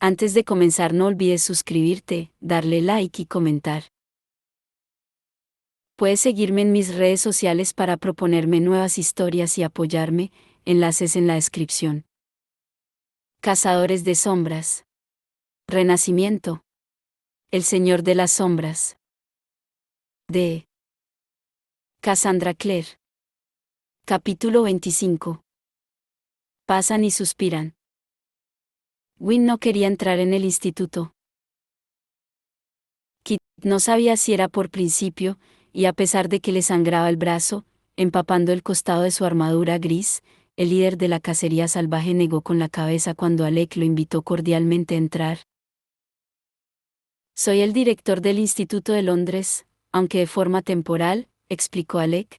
Antes de comenzar no olvides suscribirte, darle like y comentar. Puedes seguirme en mis redes sociales para proponerme nuevas historias y apoyarme, enlaces en la descripción. Cazadores de sombras. Renacimiento. El Señor de las Sombras. De Cassandra Clare. Capítulo 25. Pasan y suspiran. Wynne no quería entrar en el instituto. Kit no sabía si era por principio, y a pesar de que le sangraba el brazo, empapando el costado de su armadura gris, el líder de la cacería salvaje negó con la cabeza cuando Alec lo invitó cordialmente a entrar. Soy el director del Instituto de Londres, aunque de forma temporal, explicó Alec.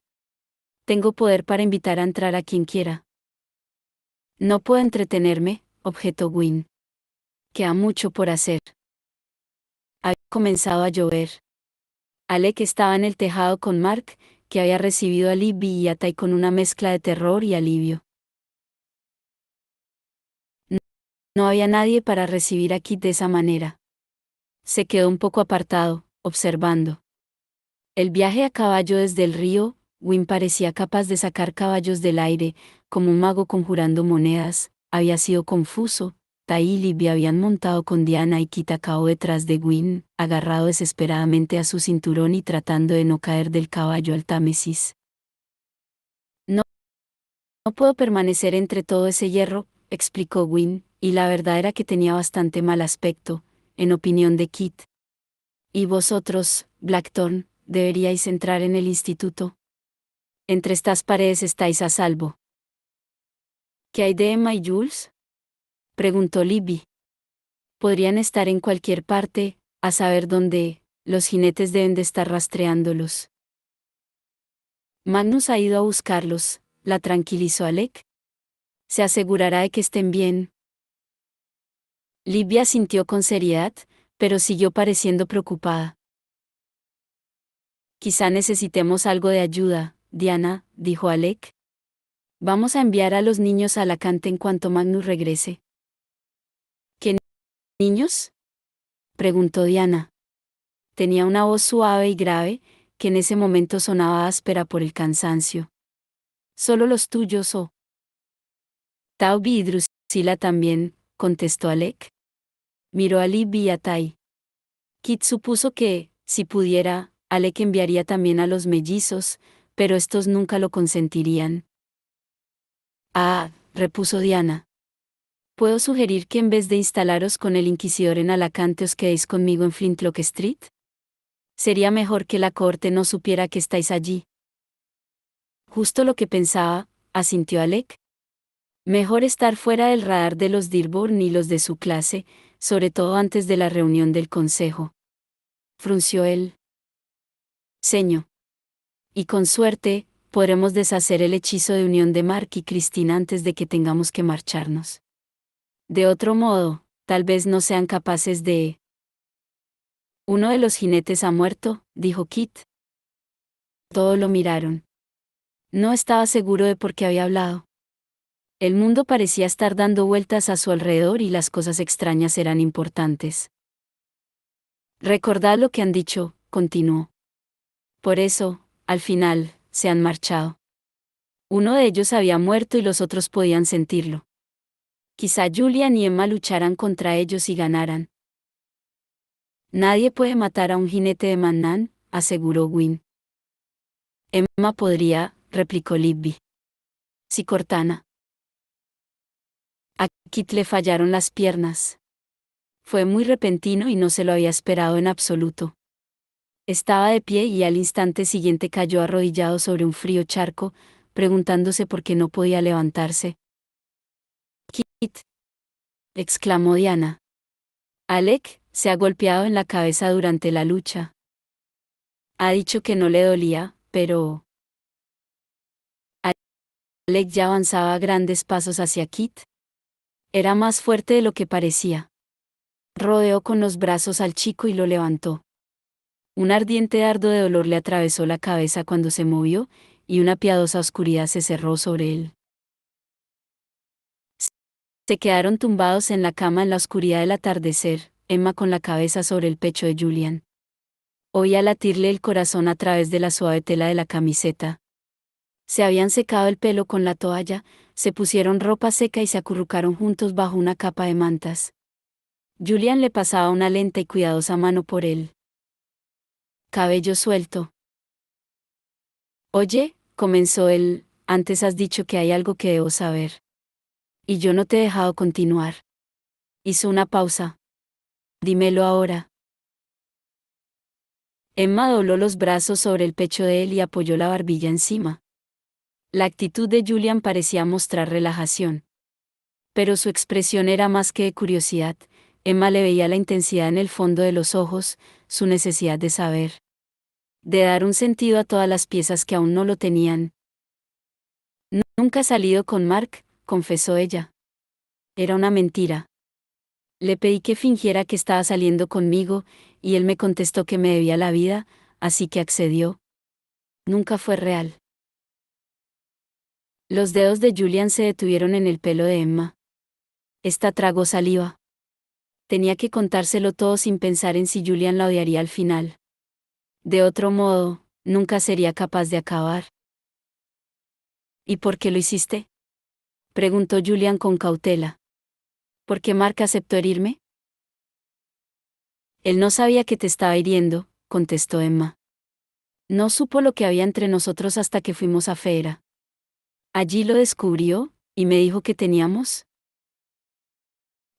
Tengo poder para invitar a entrar a quien quiera. No puedo entretenerme, objetó Wynne. Queda mucho por hacer. Había comenzado a llover. Alec estaba en el tejado con Mark, que había recibido a Libby y a Tai con una mezcla de terror y alivio. No había nadie para recibir a Kit de esa manera. Se quedó un poco apartado, observando. El viaje a caballo desde el río, Wynne parecía capaz de sacar caballos del aire, como un mago conjurando monedas, había sido confuso. Tai y Libby habían montado con Diana y Kit acabó detrás de Wynne, agarrado desesperadamente a su cinturón y tratando de no caer del caballo al Támesis. No puedo permanecer entre todo ese hierro, explicó Wynne, y la verdad era que tenía bastante mal aspecto, en opinión de Kit. Y vosotros, Blackthorn, deberíais entrar en el instituto. Entre estas paredes estáis a salvo. ¿Qué hay de Emma y Jules? Preguntó Libby. Podrían estar en cualquier parte, a saber dónde, los jinetes deben de estar rastreándolos. Magnus ha ido a buscarlos, la tranquilizó Alec. Se asegurará de que estén bien. Libby asintió con seriedad, pero siguió pareciendo preocupada. Quizá necesitemos algo de ayuda, Diana, dijo Alec. Vamos a enviar a los niños a Alacante en cuanto Magnus regrese. ¿Qué niños? Preguntó Diana. Tenía una voz suave y grave, que en ese momento sonaba áspera por el cansancio. Solo los tuyos o... Taubi y Drusilla también, contestó Alec. Miró a Libby y a Tai. Kit supuso que, si pudiera, Alec enviaría también a los mellizos, pero estos nunca lo consentirían. Ah, repuso Diana. ¿Puedo sugerir que en vez de instalaros con el Inquisidor en Alacante os quedéis conmigo en Flintlock Street? Sería mejor que la corte no supiera que estáis allí. Justo lo que pensaba, asintió Alec. Mejor estar fuera del radar de los Dearborn y los de su clase, sobre todo antes de la reunión del consejo. Frunció el ceño. Y con suerte, podremos deshacer el hechizo de unión de Mark y Christine antes de que tengamos que marcharnos. De otro modo, tal vez no sean capaces de... Uno de los jinetes ha muerto, dijo Kit. Todos lo miraron. No estaba seguro de por qué había hablado. El mundo parecía estar dando vueltas a su alrededor y las cosas extrañas eran importantes. Recordad lo que han dicho, continuó. Por eso, al final, se han marchado. Uno de ellos había muerto y los otros podían sentirlo. Quizá Julian y Emma lucharan contra ellos y ganaran. Nadie puede matar a un jinete de Mannan, aseguró Wynne. Emma podría, replicó Libby. Si Cortana. A Kit le fallaron las piernas. Fue muy repentino y no se lo había esperado en absoluto. Estaba de pie y al instante siguiente cayó arrodillado sobre un frío charco, preguntándose por qué no podía levantarse. Kit, exclamó Diana. Alec se ha golpeado en la cabeza durante la lucha. Ha dicho que no le dolía, pero... Alec ya avanzaba a grandes pasos hacia Kit. Era más fuerte de lo que parecía. Rodeó con los brazos al chico y lo levantó. Un ardiente dardo de dolor le atravesó la cabeza cuando se movió, y una piadosa oscuridad se cerró sobre él. Se quedaron tumbados en la cama en la oscuridad del atardecer, Emma con la cabeza sobre el pecho de Julian. Oía latirle el corazón a través de la suave tela de la camiseta. Se habían secado el pelo con la toalla, se pusieron ropa seca y se acurrucaron juntos bajo una capa de mantas. Julian le pasaba una lenta y cuidadosa mano por el cabello suelto. Oye, comenzó él, antes has dicho que hay algo que debo saber. Y yo no te he dejado continuar. Hizo una pausa. Dímelo ahora. Emma dobló los brazos sobre el pecho de él y apoyó la barbilla encima. La actitud de Julian parecía mostrar relajación. Pero su expresión era más que de curiosidad. Emma le veía la intensidad en el fondo de los ojos, su necesidad de saber. De dar un sentido a todas las piezas que aún no lo tenían. Nunca he salido con Mark, confesó ella. Era una mentira. Le pedí que fingiera que estaba saliendo conmigo, y él me contestó que me debía la vida, así que accedió. Nunca fue real. Los dedos de Julian se detuvieron en el pelo de Emma. Esta tragó saliva. Tenía que contárselo todo sin pensar en si Julian la odiaría al final. De otro modo, nunca sería capaz de acabar. ¿Y por qué lo hiciste? Preguntó Julian con cautela. ¿Por qué Mark aceptó herirme? Él no sabía que te estaba hiriendo, contestó Emma. No supo lo que había entre nosotros hasta que fuimos a Feira. Allí lo descubrió, y me dijo que teníamos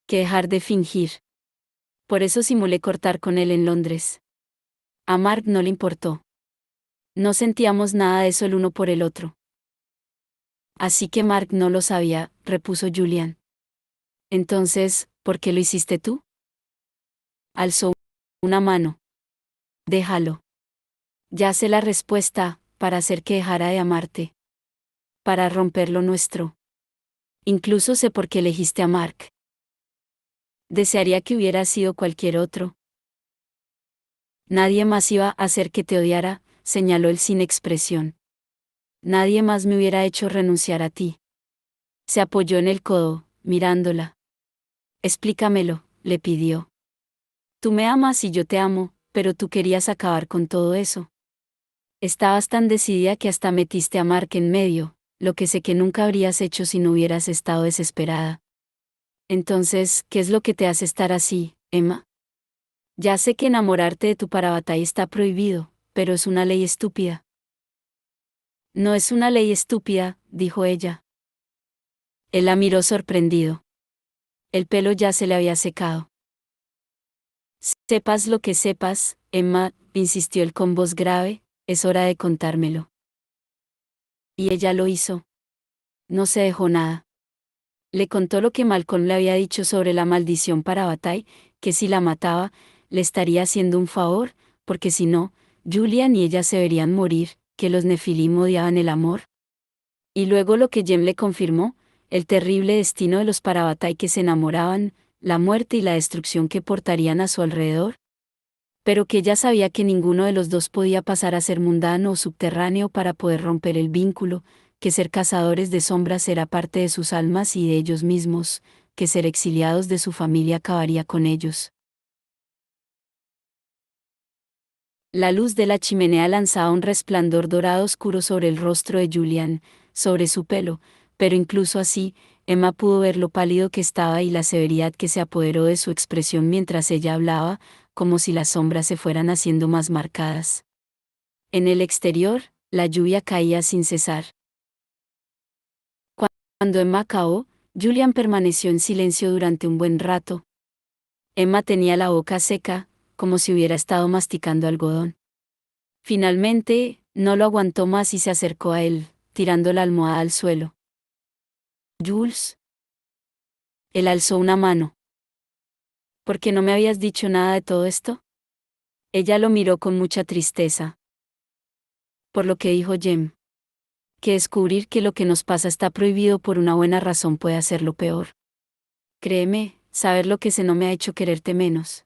que dejar de fingir. Por eso simulé cortar con él en Londres. A Mark no le importó. No sentíamos nada de eso el uno por el otro. Así que Mark no lo sabía, repuso Julian. Entonces, ¿por qué lo hiciste tú? Alzó una mano. Déjalo. Ya sé la respuesta, para hacer que dejara de amarte. Para romper lo nuestro. Incluso sé por qué elegiste a Mark. Desearía que hubiera sido cualquier otro. Nadie más iba a hacer que te odiara, señaló él sin expresión. Nadie más me hubiera hecho renunciar a ti. Se apoyó en el codo, mirándola. Explícamelo, le pidió. Tú me amas y yo te amo, pero tú querías acabar con todo eso. Estabas tan decidida que hasta metiste a Mark en medio, lo que sé que nunca habrías hecho si no hubieras estado desesperada. Entonces, ¿qué es lo que te hace estar así, Emma? Ya sé que enamorarte de tu parabatalla está prohibido, pero es una ley estúpida. No es una ley estúpida, dijo ella. Él la miró sorprendido. El pelo ya se le había secado. Sepas lo que sepas, Emma, insistió él con voz grave, es hora de contármelo. Y ella lo hizo. No se dejó nada. Le contó lo que Malcolm le había dicho sobre la maldición para Bataille, que si la mataba, le estaría haciendo un favor, porque si no, Julian y ella se verían morir, que los Nefilim odiaban el amor. Y luego lo que Jem le confirmó, el terrible destino de los Parabatai que se enamoraban, la muerte y la destrucción que portarían a su alrededor. Pero que ella sabía que ninguno de los dos podía pasar a ser mundano o subterráneo para poder romper el vínculo, que ser cazadores de sombras era parte de sus almas y de ellos mismos, que ser exiliados de su familia acabaría con ellos. La luz de la chimenea lanzaba un resplandor dorado oscuro sobre el rostro de Julian, sobre su pelo, pero incluso así, Emma pudo ver lo pálido que estaba y la severidad que se apoderó de su expresión mientras ella hablaba, como si las sombras se fueran haciendo más marcadas. En el exterior, la lluvia caía sin cesar. Cuando Emma acabó, Julian permaneció en silencio durante un buen rato. Emma tenía la boca seca, como si hubiera estado masticando algodón. Finalmente, no lo aguantó más y se acercó a él, tirando la almohada al suelo. Jules. Él alzó una mano. ¿Por qué no me habías dicho nada de todo esto? Ella lo miró con mucha tristeza. Por lo que dijo Jem. Que descubrir que lo que nos pasa está prohibido por una buena razón puede hacerlo peor. Créeme, saber lo que sé no me ha hecho quererte menos.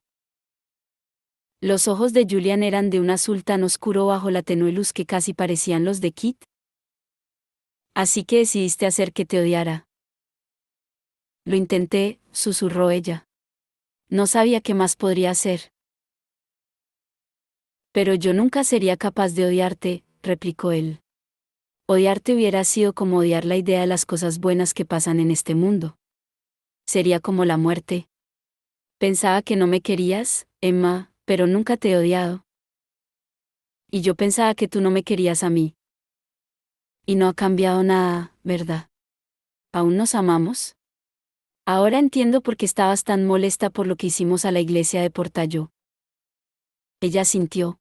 Los ojos de Julian eran de un azul tan oscuro bajo la tenue luz que casi parecían los de Kit. Así que decidiste hacer que te odiara. Lo intenté, susurró ella. No sabía qué más podría hacer. Pero yo nunca sería capaz de odiarte, replicó él. Odiarte hubiera sido como odiar la idea de las cosas buenas que pasan en este mundo. Sería como la muerte. Pensaba que no me querías, Emma, pero nunca te he odiado. Y yo pensaba que tú no me querías a mí. Y no ha cambiado nada, ¿verdad? ¿Aún nos amamos? Ahora entiendo por qué estabas tan molesta por lo que hicimos a la iglesia de Portalló. Ella sintió.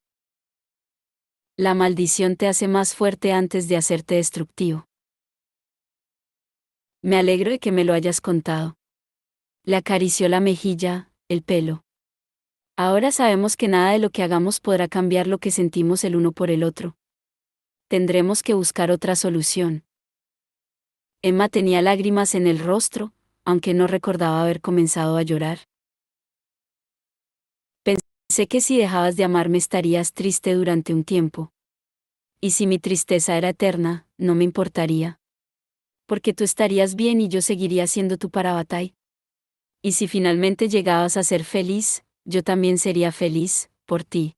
La maldición te hace más fuerte antes de hacerte destructivo. Me alegro de que me lo hayas contado. Le acarició la mejilla, el pelo. Ahora sabemos que nada de lo que hagamos podrá cambiar lo que sentimos el uno por el otro. Tendremos que buscar otra solución. Emma tenía lágrimas en el rostro, aunque no recordaba haber comenzado a llorar. Pensé que si dejabas de amarme estarías triste durante un tiempo. Y si mi tristeza era eterna, no me importaría. Porque tú estarías bien y yo seguiría siendo tu Parabatai. Y si finalmente llegabas a ser feliz, yo también sería feliz, por ti.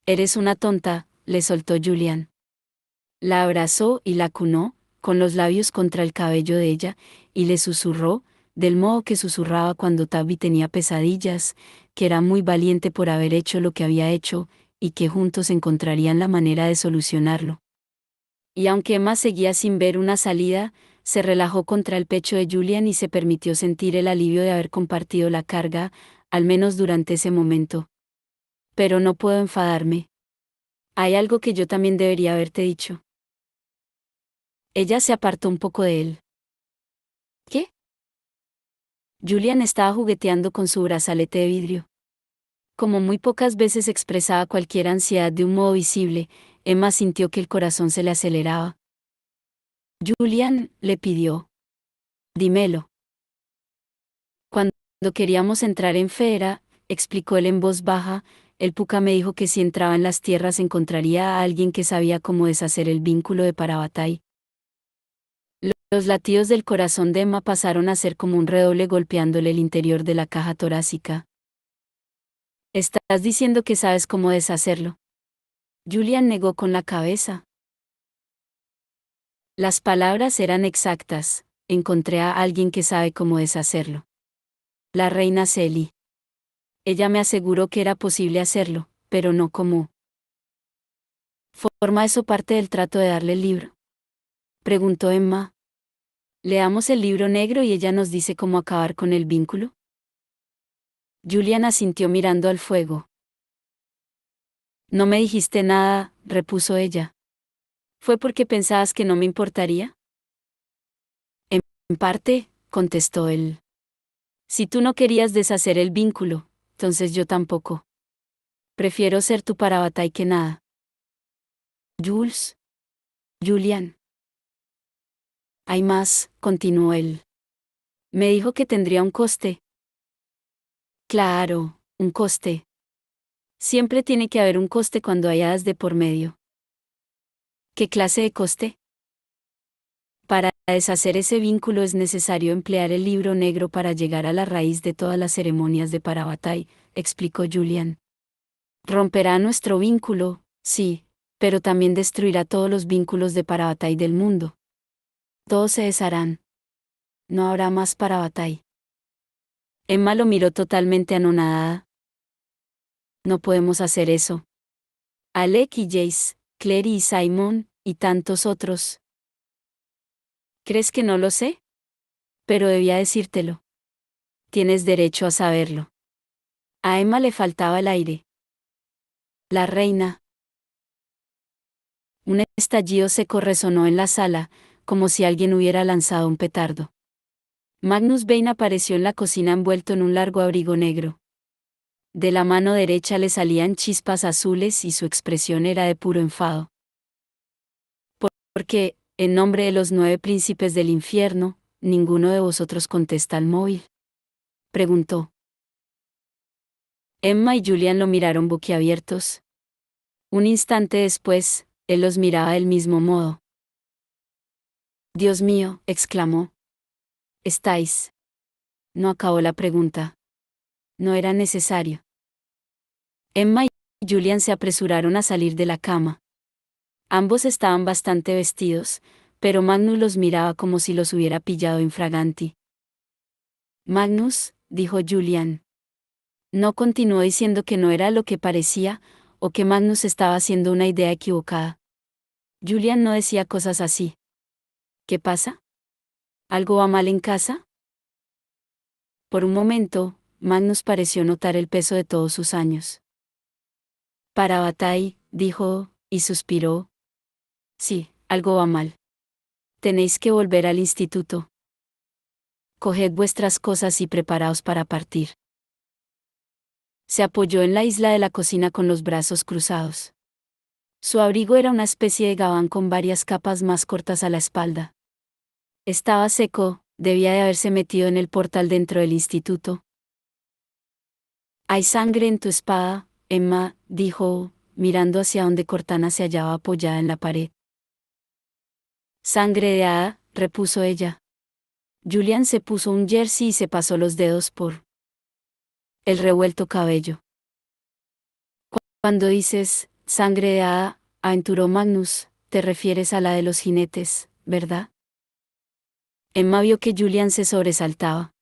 Eres una tonta, le soltó Julian. La abrazó y la acunó, con los labios contra el cabello de ella, y le susurró, del modo que susurraba cuando Tabby tenía pesadillas, que era muy valiente por haber hecho lo que había hecho, y que juntos encontrarían la manera de solucionarlo. Y aunque Emma seguía sin ver una salida, se relajó contra el pecho de Julian y se permitió sentir el alivio de haber compartido la carga, al menos durante ese momento. Pero no puedo enfadarme. Hay algo que yo también debería haberte dicho. Ella se apartó un poco de él. ¿Qué? Julian estaba jugueteando con su brazalete de vidrio. Como muy pocas veces expresaba cualquier ansiedad de un modo visible, Emma sintió que el corazón se le aceleraba. Julian, le pidió. Dímelo. Cuando queríamos entrar en Fera, explicó él en voz baja, el Puca me dijo que si entraba en las tierras encontraría a alguien que sabía cómo deshacer el vínculo de Parabatai. Los latidos del corazón de Emma pasaron a ser como un redoble golpeándole el interior de la caja torácica. ¿Estás diciendo que sabes cómo deshacerlo? Julian negó con la cabeza. Las palabras eran exactas, encontré a alguien que sabe cómo deshacerlo. La reina Celi. Ella me aseguró que era posible hacerlo, pero no cómo. ¿Forma eso parte del trato de darle el libro? Preguntó Emma. Leamos el libro negro y ella nos dice cómo acabar con el vínculo. Julian asintió mirando al fuego. No me dijiste nada, repuso ella. ¿Fue porque pensabas que no me importaría? En parte, contestó él. Si tú no querías deshacer el vínculo, entonces yo tampoco. Prefiero ser tu Parabatai que nada. Jules. Julian. Hay más, continuó él. Me dijo que tendría un coste. Claro, un coste. Siempre tiene que haber un coste cuando hay hadas de por medio. ¿Qué clase de coste? Para deshacer ese vínculo es necesario emplear el libro negro para llegar a la raíz de todas las ceremonias de Parabatai, explicó Julian. Romperá nuestro vínculo, sí, pero también destruirá todos los vínculos de Parabatai del mundo. Todos se desharán. No habrá más Parabatai. Emma lo miró totalmente anonadada. No podemos hacer eso. Alec y Jace, Clary y Simon, y tantos otros. ¿Crees que no lo sé? Pero debía decírtelo. Tienes derecho a saberlo. A Emma le faltaba el aire. La reina. Un estallido seco resonó en la sala, como si alguien hubiera lanzado un petardo. Magnus Bane apareció en la cocina envuelto en un largo abrigo negro. De la mano derecha le salían chispas azules y su expresión era de puro enfado. ¿Por qué, en nombre de los 9 príncipes del infierno, ninguno de vosotros contesta al móvil? Preguntó. Emma y Julian lo miraron boquiabiertos. Un instante después, él los miraba del mismo modo. Dios mío, exclamó. ¿Estáis? No acabó la pregunta. No era necesario. Emma y Julian se apresuraron a salir de la cama. Ambos estaban bastante vestidos, pero Magnus los miraba como si los hubiera pillado infraganti. Magnus, dijo Julian. No continuó diciendo que no era lo que parecía, o que Magnus estaba haciendo una idea equivocada. Julian no decía cosas así. ¿Qué pasa? ¿Algo va mal en casa? Por un momento, Magnus pareció notar el peso de todos sus años. Para Bataille, dijo, y suspiró. Sí, algo va mal. Tenéis que volver al instituto. Coged vuestras cosas y preparaos para partir. Se apoyó en la isla de la cocina con los brazos cruzados. Su abrigo era una especie de gabán con varias capas más cortas a la espalda. Estaba seco, debía de haberse metido en el portal dentro del instituto. Hay sangre en tu espada, Emma, dijo, mirando hacia donde Cortana se hallaba apoyada en la pared. Sangre de hada, repuso ella. Julian se puso un jersey y se pasó los dedos por el revuelto cabello. Cuando dices, sangre de hada, aventuró Magnus, te refieres a la de los jinetes, ¿verdad? Emma vio que Julian se sobresaltaba.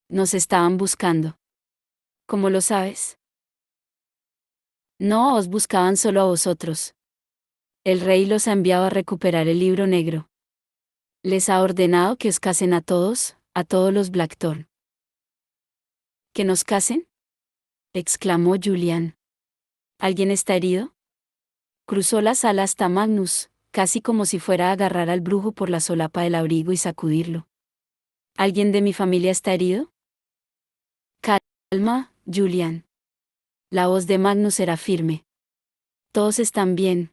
Nos estaban buscando. ¿Cómo lo sabes? No os buscaban solo a vosotros. El rey los ha enviado a recuperar el libro negro. Les ha ordenado que os casen a todos los Blackthorn. ¿Que nos casen? Exclamó Julian. ¿Alguien está herido? Cruzó la sala hasta Magnus, casi como si fuera a agarrar al brujo por la solapa del abrigo y sacudirlo. ¿Alguien de mi familia está herido? Calma, Julian. La voz de Magnus era firme. Todos están bien.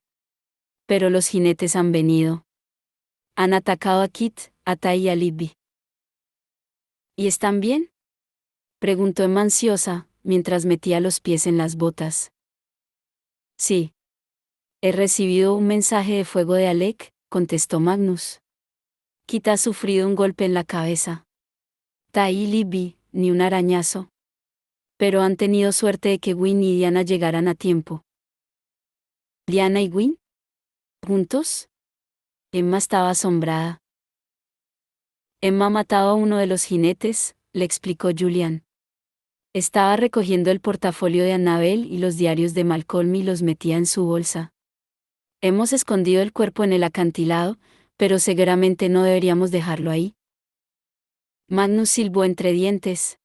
Pero los jinetes han venido. Han atacado a Kit, a Tai y a Libby. ¿Y están bien? Preguntó Emma ansiosa, mientras metía los pies en las botas. Sí. He recibido un mensaje de fuego de Alec, contestó Magnus. Kit ha sufrido un golpe en la cabeza. Tai y Libby, ni un arañazo. Pero han tenido suerte de que Gwyn y Diana llegaran a tiempo. ¿Diana y Gwyn? ¿Juntos? Emma estaba asombrada. Emma ha matado a uno de los jinetes, le explicó Julian. Estaba recogiendo el portafolio de Annabel y los diarios de Malcolm y los metía en su bolsa. Hemos escondido el cuerpo en el acantilado, pero seguramente no deberíamos dejarlo ahí. Magnus silbó entre dientes.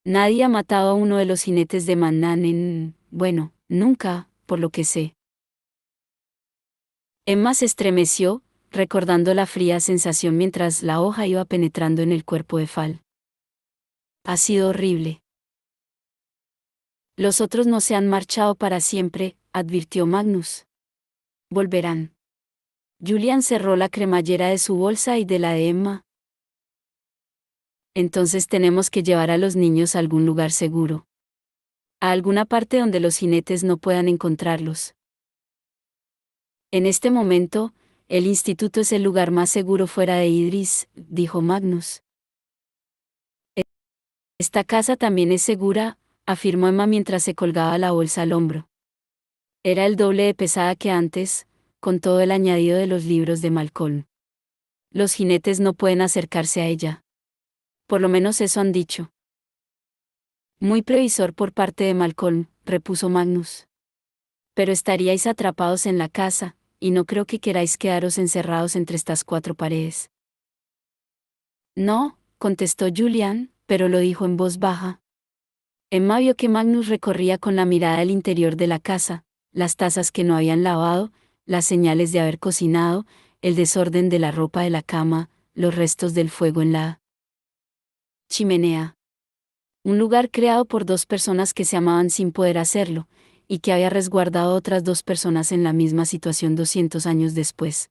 Nadie ha matado a uno de los jinetes de Mannan bueno, nunca, por lo que sé. Emma se estremeció, recordando la fría sensación mientras la hoja iba penetrando en el cuerpo de Fal. Ha sido horrible. Los otros no se han marchado para siempre, advirtió Magnus. Volverán. Julian cerró la cremallera de su bolsa y de la de Emma. Entonces tenemos que llevar a los niños a algún lugar seguro. A alguna parte donde los jinetes no puedan encontrarlos. En este momento, el instituto es el lugar más seguro fuera de Idris, dijo Magnus. Esta casa también es segura, afirmó Emma mientras se colgaba la bolsa al hombro. Era el doble de pesada que antes, con todo el añadido de los libros de Malcolm. Los jinetes no pueden acercarse a ella. Por lo menos eso han dicho. Muy previsor por parte de Malcolm, repuso Magnus. Pero estaríais atrapados en la casa, y no creo que queráis quedaros encerrados entre estas cuatro paredes. No, contestó Julian, pero lo dijo en voz baja. Emma vio que Magnus recorría con la mirada el interior de la casa, las tazas que no habían lavado, las señales de haber cocinado, el desorden de la ropa de la cama, los restos del fuego en la chimenea. Un lugar creado por dos personas que se amaban sin poder hacerlo, y que había resguardado a otras dos personas en la misma situación 200 años después.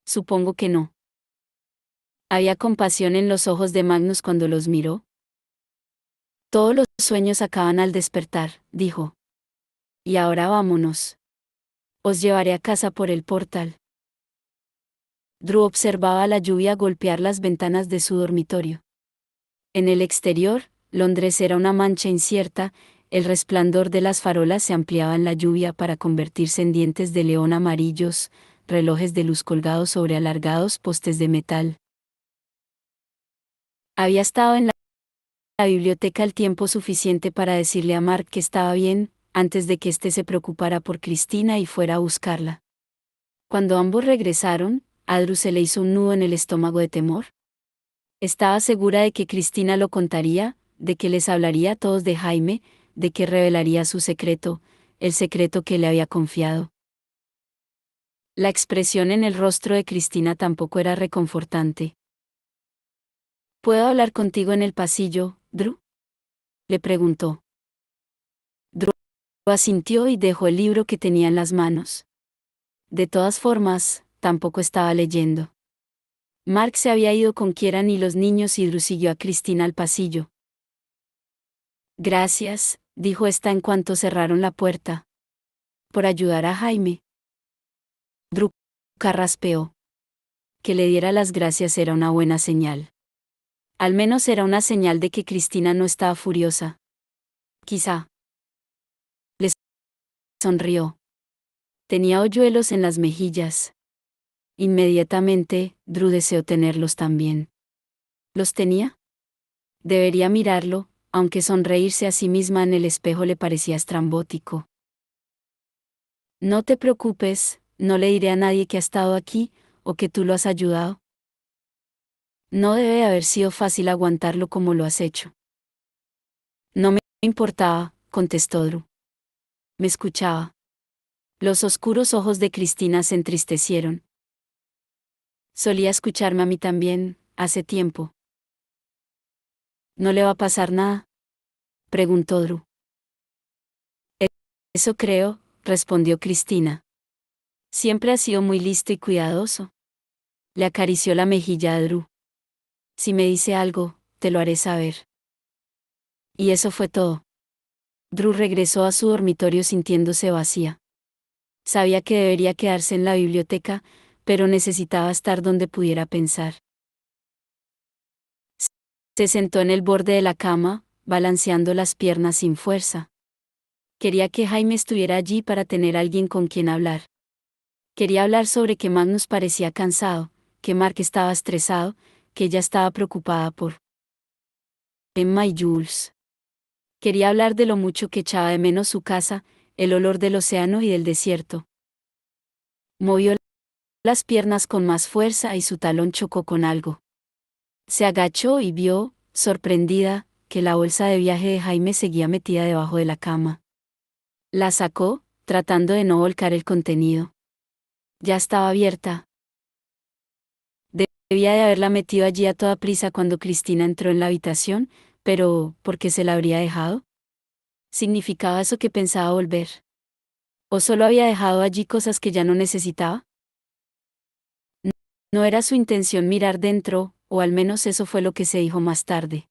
Supongo que no. ¿Había compasión en los ojos de Magnus cuando los miró? Todos los sueños acaban al despertar, dijo. Y ahora vámonos. Os llevaré a casa por el portal. Drew observaba la lluvia golpear las ventanas de su dormitorio. En el exterior, Londres era una mancha incierta, el resplandor de las farolas se ampliaba en la lluvia para convertirse en dientes de león amarillos, relojes de luz colgados sobre alargados postes de metal. Había estado en la biblioteca el tiempo suficiente para decirle a Mark que estaba bien, antes de que éste se preocupara por Cristina y fuera a buscarla. Cuando ambos regresaron, a Drew se le hizo un nudo en el estómago de temor. Estaba segura de que Cristina lo contaría, de que les hablaría a todos de Jaime, de que revelaría su secreto, el secreto que le había confiado. La expresión en el rostro de Cristina tampoco era reconfortante. ¿Puedo hablar contigo en el pasillo, Drew?, le preguntó. Drew asintió y dejó el libro que tenía en las manos. De todas formas, tampoco estaba leyendo. Mark se había ido con Kieran y los niños y Drew siguió a Cristina al pasillo. Gracias, dijo esta en cuanto cerraron la puerta. Por ayudar a Jaime. Drew carraspeó. Que le diera las gracias era una buena señal. Al menos era una señal de que Cristina no estaba furiosa. Quizá. Le sonrió. Tenía hoyuelos en las mejillas. Inmediatamente, Drew deseó tenerlos también. ¿Los tenía? Debería mirarlo, aunque sonreírse a sí misma en el espejo le parecía estrambótico. No te preocupes, no le diré a nadie que ha estado aquí, o que tú lo has ayudado. No debe haber sido fácil aguantarlo como lo has hecho. No me importaba, contestó Drew. Me escuchaba. Los oscuros ojos de Cristina se entristecieron. Solía escucharme a mí también, hace tiempo. ¿No le va a pasar nada?, preguntó Drew. Eso creo, respondió Cristina. Siempre ha sido muy listo y cuidadoso. Le acarició la mejilla a Drew. Si me dice algo, te lo haré saber. Y eso fue todo. Drew regresó a su dormitorio sintiéndose vacía. Sabía que debería quedarse en la biblioteca, pero necesitaba estar donde pudiera pensar. Se sentó en el borde de la cama, balanceando las piernas sin fuerza. Quería que Jaime estuviera allí para tener alguien con quien hablar. Quería hablar sobre que Magnus parecía cansado, que Mark estaba estresado, que ella estaba preocupada por Emma y Jules. Quería hablar de lo mucho que echaba de menos su casa, el olor del océano y del desierto. Movió las piernas con más fuerza y su talón chocó con algo. Se agachó y vio, sorprendida, que la bolsa de viaje de Jaime seguía metida debajo de la cama. La sacó, tratando de no volcar el contenido. Ya estaba abierta. Debía de haberla metido allí a toda prisa cuando Cristina entró en la habitación, pero ¿por qué se la habría dejado? ¿Significaba eso que pensaba volver? ¿O solo había dejado allí cosas que ya no necesitaba? No era su intención mirar dentro, o al menos eso fue lo que se dijo más tarde.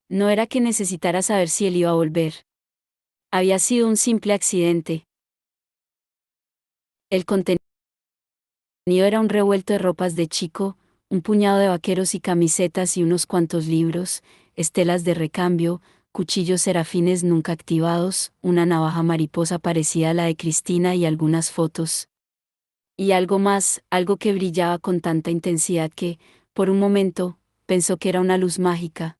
No era que necesitara saber si él iba a volver. Había sido un simple accidente. El contenido era un revuelto de ropas de chico, un puñado de vaqueros y camisetas y unos cuantos libros, estelas de recambio, cuchillos serafines nunca activados, una navaja mariposa parecida a la de Cristina y algunas fotos. Y algo más, algo que brillaba con tanta intensidad que, por un momento, pensó que era una luz mágica.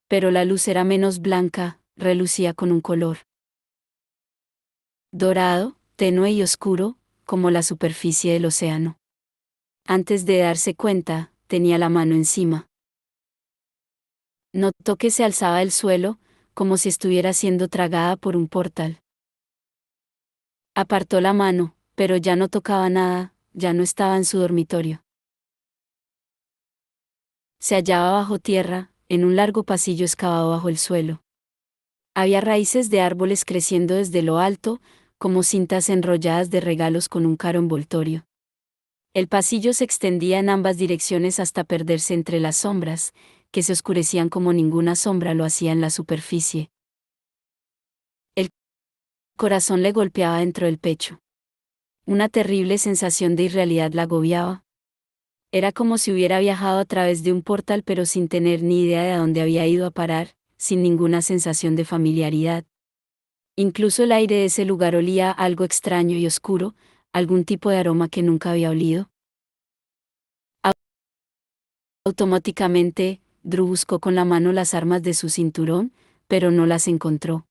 Pero la luz era menos blanca, relucía con un color dorado, tenue y oscuro, como la superficie del océano. Antes de darse cuenta, tenía la mano encima. Notó que se alzaba del suelo, como si estuviera siendo tragada por un portal. Apartó la mano, pero ya no tocaba nada, ya no estaba en su dormitorio. Se hallaba bajo tierra, en un largo pasillo excavado bajo el suelo. Había raíces de árboles creciendo desde lo alto, como cintas enrolladas de regalos con un caro envoltorio. El pasillo se extendía en ambas direcciones hasta perderse entre las sombras, que se oscurecían como ninguna sombra lo hacía en la superficie. El corazón le golpeaba dentro del pecho. Una terrible sensación de irrealidad la agobiaba. Era como si hubiera viajado a través de un portal pero sin tener ni idea de a dónde había ido a parar, sin ninguna sensación de familiaridad. Incluso el aire de ese lugar olía a algo extraño y oscuro, algún tipo de aroma que nunca había olido. Automáticamente, Drew buscó con la mano las armas de su cinturón, pero no las encontró.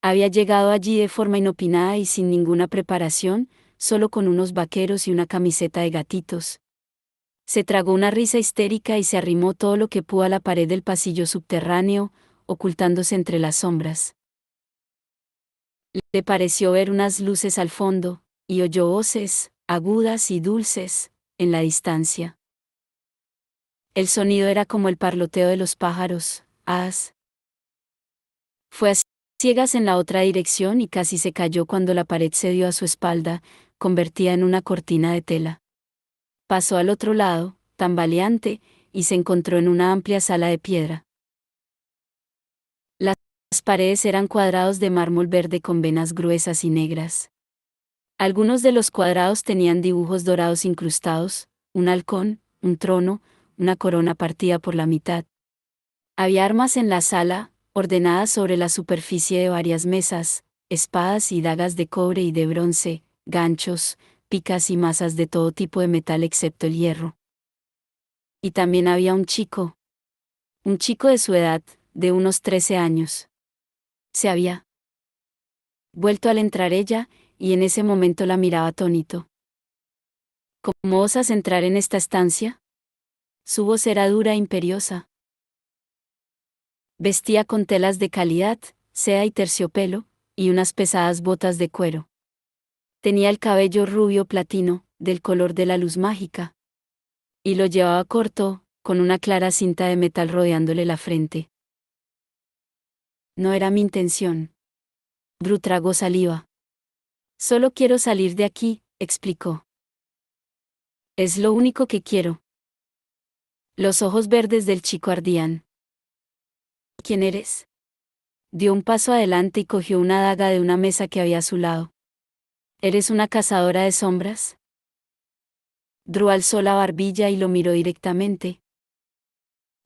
Había llegado allí de forma inopinada y sin ninguna preparación, solo con unos vaqueros y una camiseta de gatitos. Se tragó una risa histérica y se arrimó todo lo que pudo a la pared del pasillo subterráneo, ocultándose entre las sombras. Le pareció ver unas luces al fondo, y oyó voces, agudas y dulces, en la distancia. El sonido era como el parloteo de los pájaros. Fue a ciegas en la otra dirección y casi se cayó cuando la pared se dio a su espalda, convertida en una cortina de tela. Pasó al otro lado, tambaleante, y se encontró en una amplia sala de piedra. Las paredes eran cuadrados de mármol verde con venas gruesas y negras. Algunos de los cuadrados tenían dibujos dorados incrustados, un halcón, un trono, una corona partida por la mitad. Había armas en la sala, ordenadas sobre la superficie de varias mesas, espadas y dagas de cobre y de bronce, ganchos, picas y mazas de todo tipo de metal excepto el hierro. Y también había un chico de su edad, de unos 13 años. Se había vuelto al entrar ella, y en ese momento la miraba atónito. ¿Cómo osas entrar en esta estancia? Su voz era dura e imperiosa. Vestía con telas de calidad, seda y terciopelo, y unas pesadas botas de cuero. Tenía el cabello rubio platino, del color de la luz mágica. Y lo llevaba corto, con una clara cinta de metal rodeándole la frente. No era mi intención. Drew tragó saliva. Solo quiero salir de aquí, explicó. Es lo único que quiero. Los ojos verdes del chico ardían. ¿Quién eres? Dio un paso adelante y cogió una daga de una mesa que había a su lado. ¿Eres una cazadora de sombras? Drew alzó la barbilla y lo miró directamente.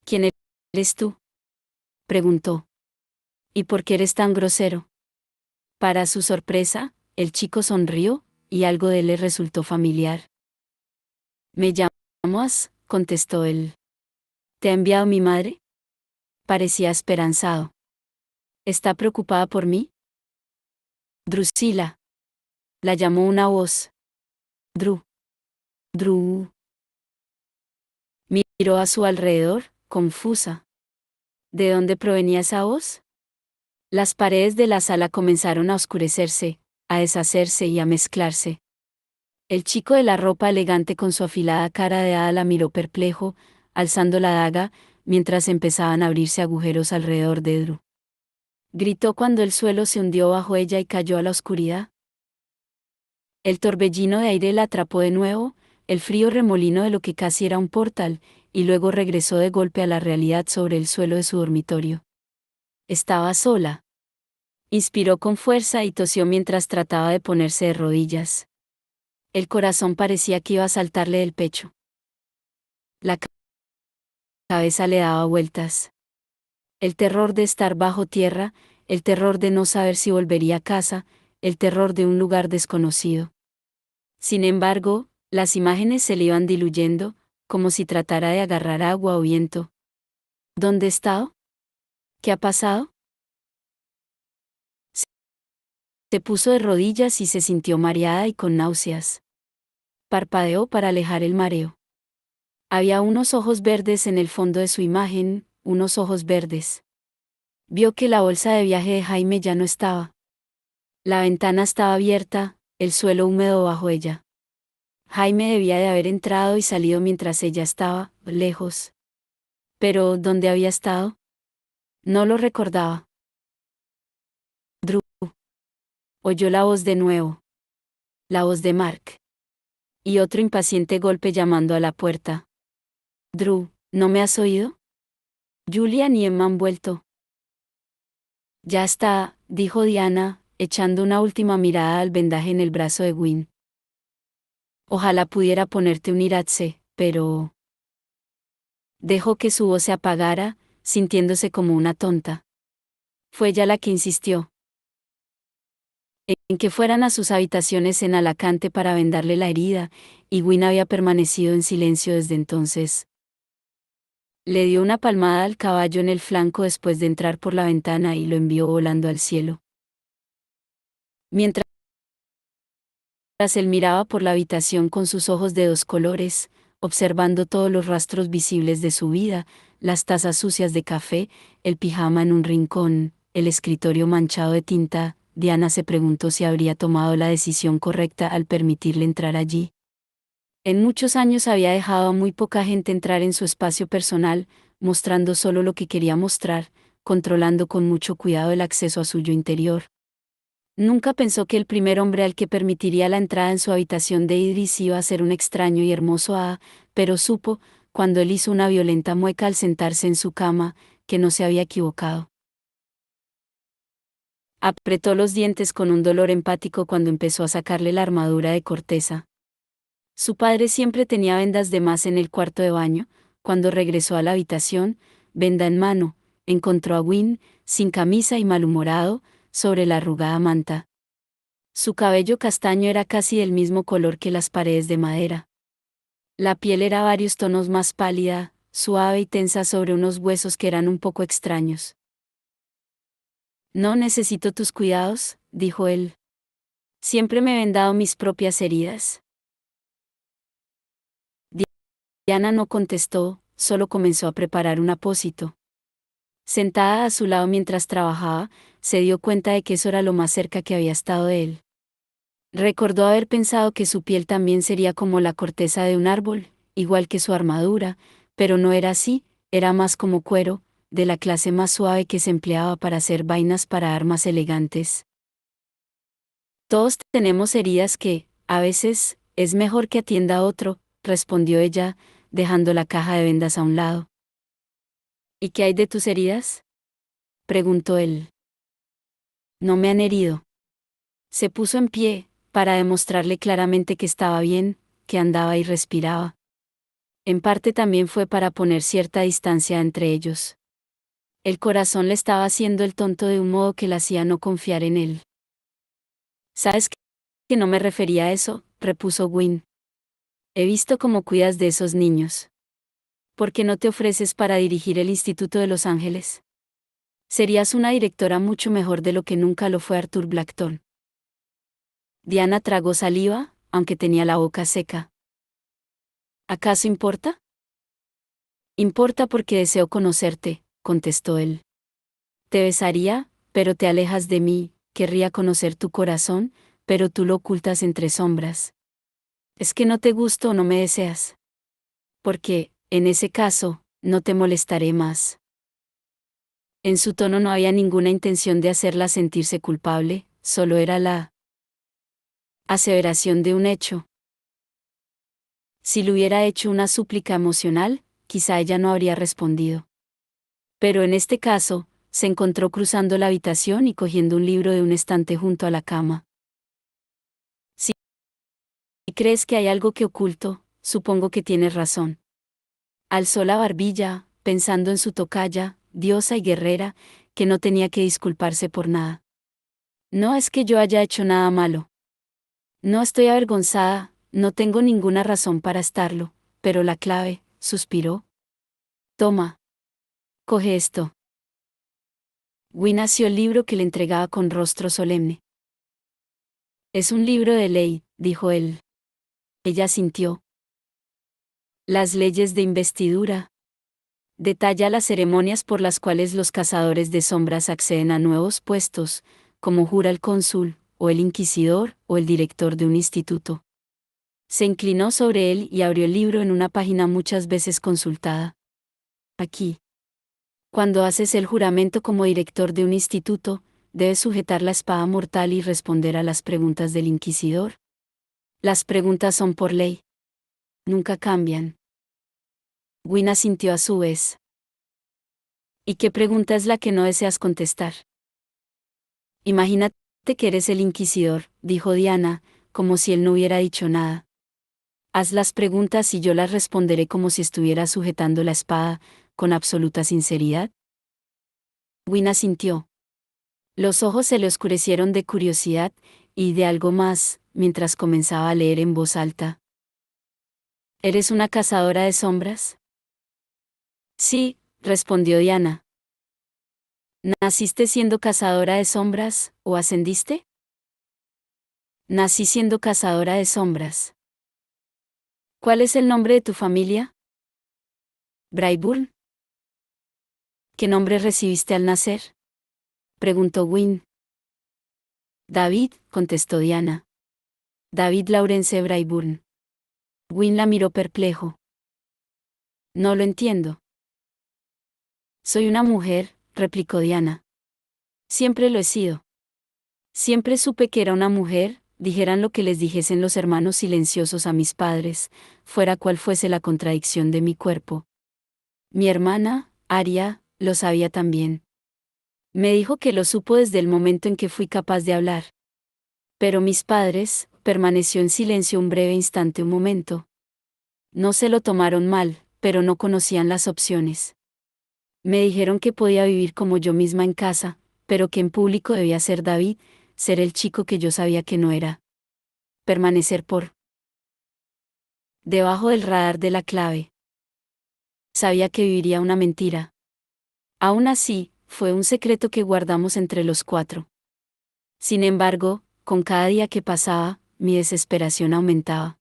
¿Quién eres tú? Preguntó. ¿Y por qué eres tan grosero? Para su sorpresa, el chico sonrió, y algo de él le resultó familiar. Me llamas, contestó él. ¿Te ha enviado mi madre? Parecía esperanzado. ¿Está preocupada por mí? Drusila. La llamó una voz. Drew. Drew. Miró a su alrededor, confusa. ¿De dónde provenía esa voz? Las paredes de la sala comenzaron a oscurecerse, a deshacerse y a mezclarse. El chico de la ropa elegante con su afilada cara de hada la miró perplejo, alzando la daga, mientras empezaban a abrirse agujeros alrededor de Drew. Gritó cuando el suelo se hundió bajo ella y cayó a la oscuridad. El torbellino de aire la atrapó de nuevo, el frío remolino de lo que casi era un portal, y luego regresó de golpe a la realidad sobre el suelo de su dormitorio. Estaba sola. Inspiró con fuerza y tosió mientras trataba de ponerse de rodillas. El corazón parecía que iba a saltarle del pecho. La cabeza le daba vueltas. El terror de estar bajo tierra, el terror de no saber si volvería a casa, el terror de un lugar desconocido. Sin embargo, las imágenes se le iban diluyendo, como si tratara de agarrar agua o viento. ¿Dónde he estado? ¿Qué ha pasado? Se puso de rodillas y se sintió mareada y con náuseas. Parpadeó para alejar el mareo. Había unos ojos verdes en el fondo de su imagen, unos ojos verdes. Vio que la bolsa de viaje de Jaime ya no estaba. La ventana estaba abierta, el suelo húmedo bajo ella. Jaime debía de haber entrado y salido mientras ella estaba, lejos. Pero, ¿dónde había estado? No lo recordaba. Drew. Oyó la voz de nuevo. La voz de Mark. Y otro impaciente golpe llamando a la puerta. Drew, ¿no me has oído? Julian y Emma han vuelto. Ya está, dijo Diana, echando una última mirada al vendaje en el brazo de Gwyn. Ojalá pudiera ponerte un iratse, pero... Dejó que su voz se apagara, sintiéndose como una tonta. Fue ella la que insistió en que fueran a sus habitaciones en Alacante para vendarle la herida, y Gwyn había permanecido en silencio desde entonces. Le dio una palmada al caballo en el flanco después de entrar por la ventana y lo envió volando al cielo. Mientras él miraba por la habitación con sus ojos de dos colores, observando todos los rastros visibles de su vida, las tazas sucias de café, el pijama en un rincón, el escritorio manchado de tinta, Diana se preguntó si habría tomado la decisión correcta al permitirle entrar allí. En muchos años había dejado a muy poca gente entrar en su espacio personal, mostrando solo lo que quería mostrar, controlando con mucho cuidado el acceso a su yo interior. Nunca pensó que el primer hombre al que permitiría la entrada en su habitación de Idris iba a ser un extraño y hermoso pero supo, cuando él hizo una violenta mueca al sentarse en su cama, que no se había equivocado. Apretó los dientes con un dolor empático cuando empezó a sacarle la armadura de corteza. Su padre siempre tenía vendas de más en el cuarto de baño. Cuando regresó a la habitación, venda en mano, encontró a Gwyn, sin camisa y malhumorado, sobre la arrugada manta. Su cabello castaño era casi del mismo color que las paredes de madera. La piel era varios tonos más pálida, suave y tensa sobre unos huesos que eran un poco extraños. No necesito tus cuidados, dijo él. Siempre me he vendado mis propias heridas. Diana no contestó, solo comenzó a preparar un apósito. Sentada a su lado mientras trabajaba, se dio cuenta de que eso era lo más cerca que había estado de él. Recordó haber pensado que su piel también sería como la corteza de un árbol, igual que su armadura, pero no era así, era más como cuero, de la clase más suave que se empleaba para hacer vainas para armas elegantes. Todos tenemos heridas que, a veces, es mejor que atienda a otro, respondió ella, dejando la caja de vendas a un lado. ¿Y qué hay de tus heridas?, preguntó él. No me han herido. Se puso en pie, para demostrarle claramente que estaba bien, que andaba y respiraba. En parte también fue para poner cierta distancia entre ellos. El corazón le estaba haciendo el tonto de un modo que la hacía no confiar en él. ¿Sabes que no me refería a eso?, repuso Gwyn. He visto cómo cuidas de esos niños. ¿Por qué no te ofreces para dirigir el Instituto de Los Ángeles? Serías una directora mucho mejor de lo que nunca lo fue Arthur Blackton. Diana tragó saliva, aunque tenía la boca seca. ¿Acaso importa? Importa porque deseo conocerte, contestó él. Te besaría, pero te alejas de mí, querría conocer tu corazón, pero tú lo ocultas entre sombras. ¿Es que no te gusto o no me deseas? Porque, en ese caso, no te molestaré más. En su tono no había ninguna intención de hacerla sentirse culpable, solo era la aseveración de un hecho. Si le hubiera hecho una súplica emocional, quizá ella no habría respondido. Pero en este caso, se encontró cruzando la habitación y cogiendo un libro de un estante junto a la cama. Si crees que hay algo que oculto, supongo que tienes razón. Alzó la barbilla, pensando en su tocaya, diosa y guerrera, que no tenía que disculparse por nada. No es que yo haya hecho nada malo. No estoy avergonzada, no tengo ninguna razón para estarlo, pero la clave, suspiró. Toma. Coge esto. Gwyn asió el libro que le entregaba con rostro solemne. Es un libro de ley, dijo él. Ella asintió. Las leyes de investidura. Detalla las ceremonias por las cuales los cazadores de sombras acceden a nuevos puestos, como jura el cónsul, o el inquisidor, o el director de un instituto. Se inclinó sobre él y abrió el libro en una página muchas veces consultada. Aquí. Cuando haces el juramento como director de un instituto, debes sujetar la espada mortal y responder a las preguntas del inquisidor. Las preguntas son por ley. Nunca cambian. Gwyn asintió a su vez. ¿Y qué pregunta es la que no deseas contestar? Imagínate que eres el inquisidor, dijo Diana, como si él no hubiera dicho nada. Haz las preguntas y yo las responderé como si estuviera sujetando la espada, con absoluta sinceridad. Win asintió. Los ojos se le oscurecieron de curiosidad, y de algo más, mientras comenzaba a leer en voz alta. ¿Eres una cazadora de sombras? Sí, respondió Diana. ¿Naciste siendo cazadora de sombras, o ascendiste? Nací siendo cazadora de sombras. ¿Cuál es el nombre de tu familia? Brayburn. ¿Qué nombre recibiste al nacer? Preguntó Win. David, contestó Diana. David Laurence Brayburn. Win la miró perplejo. No lo entiendo. Soy una mujer, replicó Diana. Siempre lo he sido. Siempre supe que era una mujer, dijeran lo que les dijesen los hermanos silenciosos a mis padres, fuera cual fuese la contradicción de mi cuerpo. Mi hermana, Aria, lo sabía también. Me dijo que lo supo desde el momento en que fui capaz de hablar. Pero mis padres, permaneció en silencio un breve instante, un momento. No se lo tomaron mal, pero no conocían las opciones. Me dijeron que podía vivir como yo misma en casa, pero que en público debía ser David, ser el chico que yo sabía que no era. Permanecer por debajo del radar de la clave. Sabía que viviría una mentira. Aún así, fue un secreto que guardamos entre los cuatro. Sin embargo, con cada día que pasaba, mi desesperación aumentaba.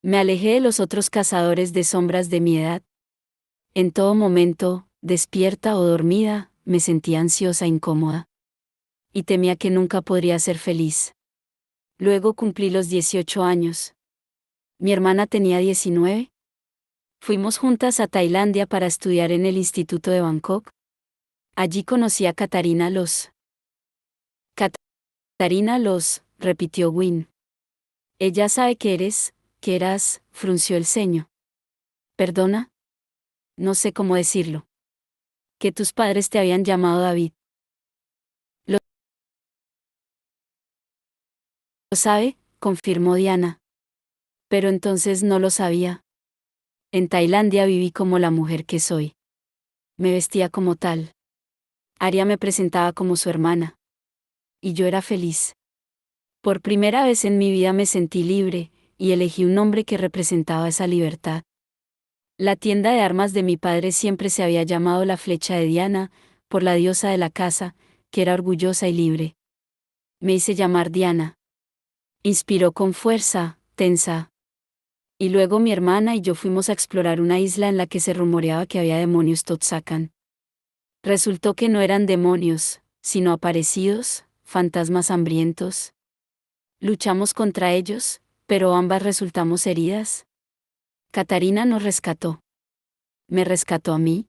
Me alejé de los otros cazadores de sombras de mi edad. En todo momento, despierta o dormida, me sentía ansiosa e incómoda. Y temía que nunca podría ser feliz. Luego cumplí los 18 años. Mi hermana tenía 19. Fuimos juntas a Tailandia para estudiar en el Instituto de Bangkok. Allí conocí a Katarina Los. Katarina Los, repitió Win. Ella sabe que eras, frunció el ceño. ¿Perdona? No sé cómo decirlo. Que tus padres te habían llamado David. Lo sabe, confirmó Diana. Pero entonces no lo sabía. En Tailandia viví como la mujer que soy. Me vestía como tal. Aria me presentaba como su hermana. Y yo era feliz. Por primera vez en mi vida me sentí libre, y elegí un nombre que representaba esa libertad. La tienda de armas de mi padre siempre se había llamado la Flecha de Diana, por la diosa de la casa, que era orgullosa y libre. Me hice llamar Diana. Inspiró con fuerza, tensa. Y luego mi hermana y yo fuimos a explorar una isla en la que se rumoreaba que había demonios Totsakan. Resultó que no eran demonios, sino aparecidos, fantasmas hambrientos. Luchamos contra ellos, pero ambas resultamos heridas. Katarina nos rescató. ¿Me rescató a mí?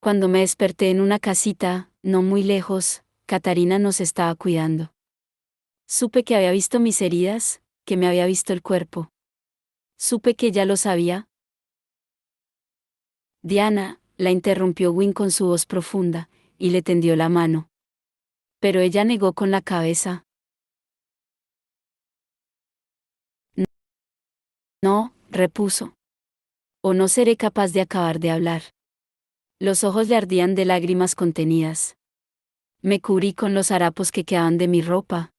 Cuando me desperté en una casita, no muy lejos, Katarina nos estaba cuidando. Supe que había visto mis heridas, que me había visto el cuerpo. Supe que ella lo sabía. Diana, la interrumpió Win con su voz profunda, y le tendió la mano. Pero ella negó con la cabeza. No, repuso. O no seré capaz de acabar de hablar. Los ojos le ardían de lágrimas contenidas. Me cubrí con los harapos que quedaban de mi ropa.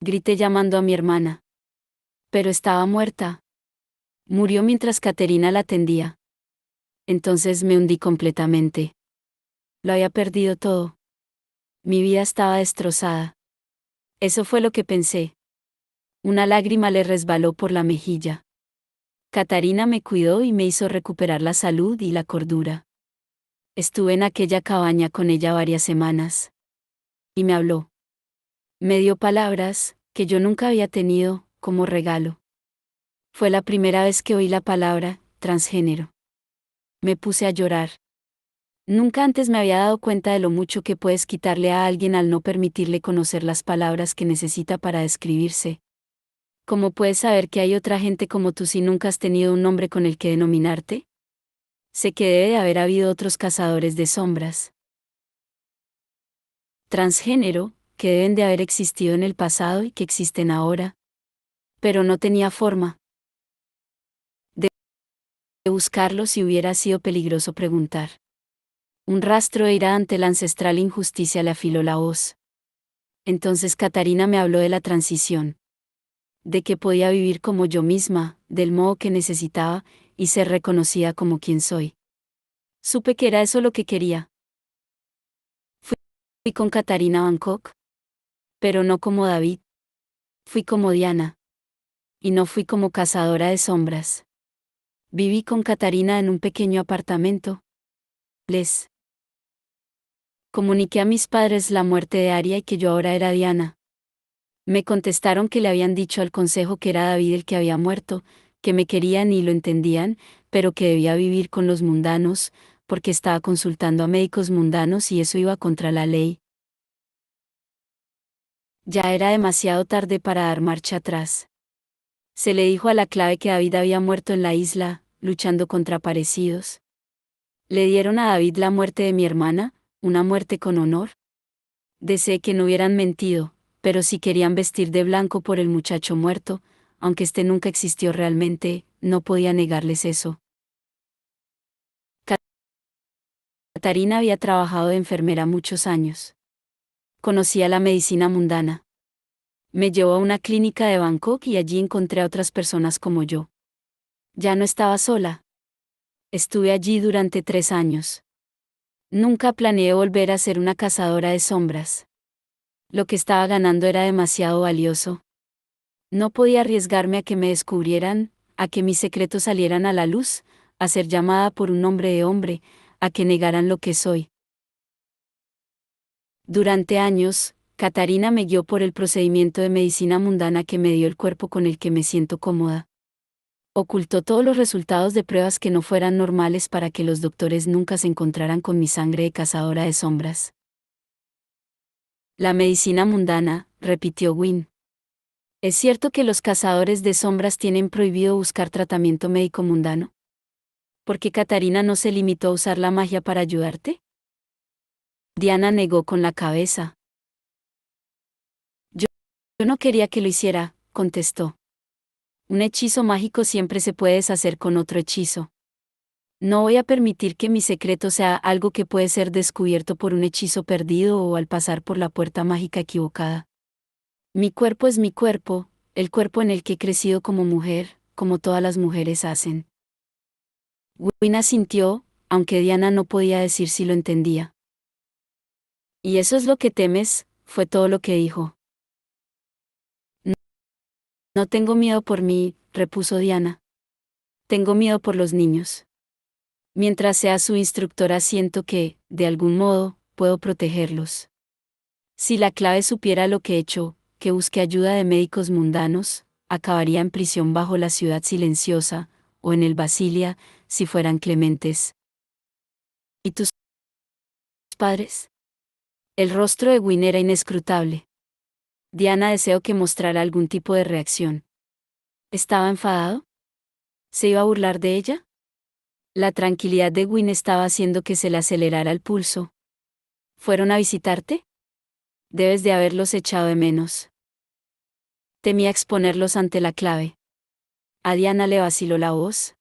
Grité llamando a mi hermana. Pero estaba muerta. Murió mientras Caterina la atendía. Entonces me hundí completamente. Lo había perdido todo. Mi vida estaba destrozada. Eso fue lo que pensé. Una lágrima le resbaló por la mejilla. Catarina me cuidó y me hizo recuperar la salud y la cordura. Estuve en aquella cabaña con ella varias semanas. Y me habló. Me dio palabras, que yo nunca había tenido, como regalo. Fue la primera vez que oí la palabra, transgénero. Me puse a llorar. Nunca antes me había dado cuenta de lo mucho que puedes quitarle a alguien al no permitirle conocer las palabras que necesita para describirse. ¿Cómo puedes saber que hay otra gente como tú si nunca has tenido un nombre con el que denominarte? Sé que debe de haber habido otros cazadores de sombras. Transgénero, que deben de haber existido en el pasado y que existen ahora. Pero no tenía forma. buscarlo si hubiera sido peligroso preguntar. Un rastro de ira ante la ancestral injusticia le afiló la voz. Entonces Catarina me habló de la transición. De que podía vivir como yo misma, del modo que necesitaba, y ser reconocida como quien soy. Supe que era eso lo que quería. Fui con Catarina a Bangkok. Pero no como David. Fui como Diana. Y no fui como cazadora de sombras. Viví con Catarina en un pequeño apartamento. Les comuniqué a mis padres la muerte de Aria y que yo ahora era Diana. Me contestaron que le habían dicho al consejo que era David el que había muerto, que me querían y lo entendían, pero que debía vivir con los mundanos, porque estaba consultando a médicos mundanos y eso iba contra la ley. Ya era demasiado tarde para dar marcha atrás. Se le dijo a la clave que David había muerto en la isla, luchando contra aparecidos. Le dieron a David la muerte de mi hermana, una muerte con honor. Deseé que no hubieran mentido, pero si querían vestir de blanco por el muchacho muerto, aunque este nunca existió realmente, no podía negarles eso. Catarina había trabajado de enfermera muchos años. Conocía la medicina mundana. Me llevó a una clínica de Bangkok y allí encontré a otras personas como yo. Ya no estaba sola. Estuve allí durante 3 años. Nunca planeé volver a ser una cazadora de sombras. Lo que estaba ganando era demasiado valioso. No podía arriesgarme a que me descubrieran, a que mis secretos salieran a la luz, a ser llamada por un nombre de hombre, a que negaran lo que soy. Durante años, Catarina me guió por el procedimiento de medicina mundana que me dio el cuerpo con el que me siento cómoda. Ocultó todos los resultados de pruebas que no fueran normales para que los doctores nunca se encontraran con mi sangre de cazadora de sombras. La medicina mundana, repitió Wynne. ¿Es cierto que los cazadores de sombras tienen prohibido buscar tratamiento médico mundano? ¿Por qué Catarina no se limitó a usar la magia para ayudarte? Diana negó con la cabeza. Yo no quería que lo hiciera, contestó. Un hechizo mágico siempre se puede deshacer con otro hechizo. No voy a permitir que mi secreto sea algo que puede ser descubierto por un hechizo perdido o al pasar por la puerta mágica equivocada. Mi cuerpo es mi cuerpo, el cuerpo en el que he crecido como mujer, como todas las mujeres hacen. Wynne asintió, aunque Diana no podía decir si lo entendía. ¿Y eso es lo que temes?, fue todo lo que dijo. No tengo miedo por mí, repuso Diana. Tengo miedo por los niños. Mientras sea su instructora siento que, de algún modo, puedo protegerlos. Si la clave supiera lo que he hecho, que busque ayuda de médicos mundanos, acabaría en prisión bajo la ciudad silenciosa, o en el Basilia, si fueran clementes. ¿Y tus padres? El rostro de Wynne era inescrutable. Diana deseó que mostrara algún tipo de reacción. ¿Estaba enfadado? ¿Se iba a burlar de ella? La tranquilidad de Wynne estaba haciendo que se le acelerara el pulso. ¿Fueron a visitarte? Debes de haberlos echado de menos. Temía exponerlos ante la clave. A Diana le vaciló la voz.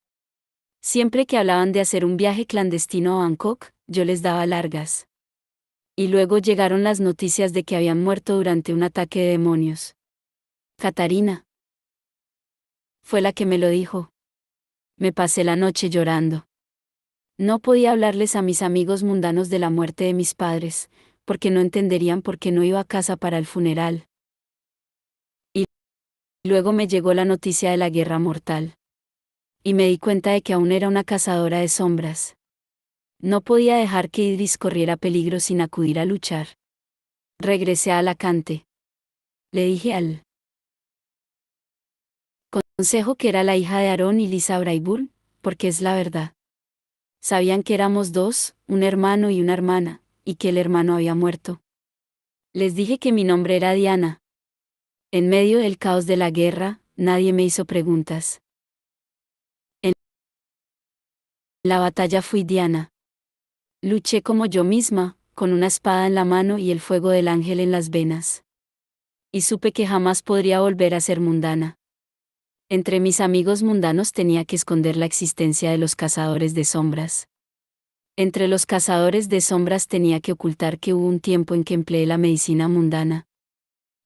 Siempre que hablaban de hacer un viaje clandestino a Bangkok, yo les daba largas. Y luego llegaron las noticias de que habían muerto durante un ataque de demonios. Catarina fue la que me lo dijo. Me pasé la noche llorando. No podía hablarles a mis amigos mundanos de la muerte de mis padres, porque no entenderían por qué no iba a casa para el funeral. Y luego me llegó la noticia de la guerra mortal. Y me di cuenta de que aún era una cazadora de sombras. No podía dejar que Idris corriera peligro sin acudir a luchar. Regresé a Alacante. Le dije al consejo que era la hija de Aarón y Lisa Braibul, porque es la verdad. Sabían que éramos dos, un hermano y una hermana, y que el hermano había muerto. Les dije que mi nombre era Diana. En medio del caos de la guerra, nadie me hizo preguntas. En la batalla fui Diana. Luché como yo misma, con una espada en la mano y el fuego del ángel en las venas. Y supe que jamás podría volver a ser mundana. Entre mis amigos mundanos tenía que esconder la existencia de los cazadores de sombras. Entre los cazadores de sombras tenía que ocultar que hubo un tiempo en que empleé la medicina mundana.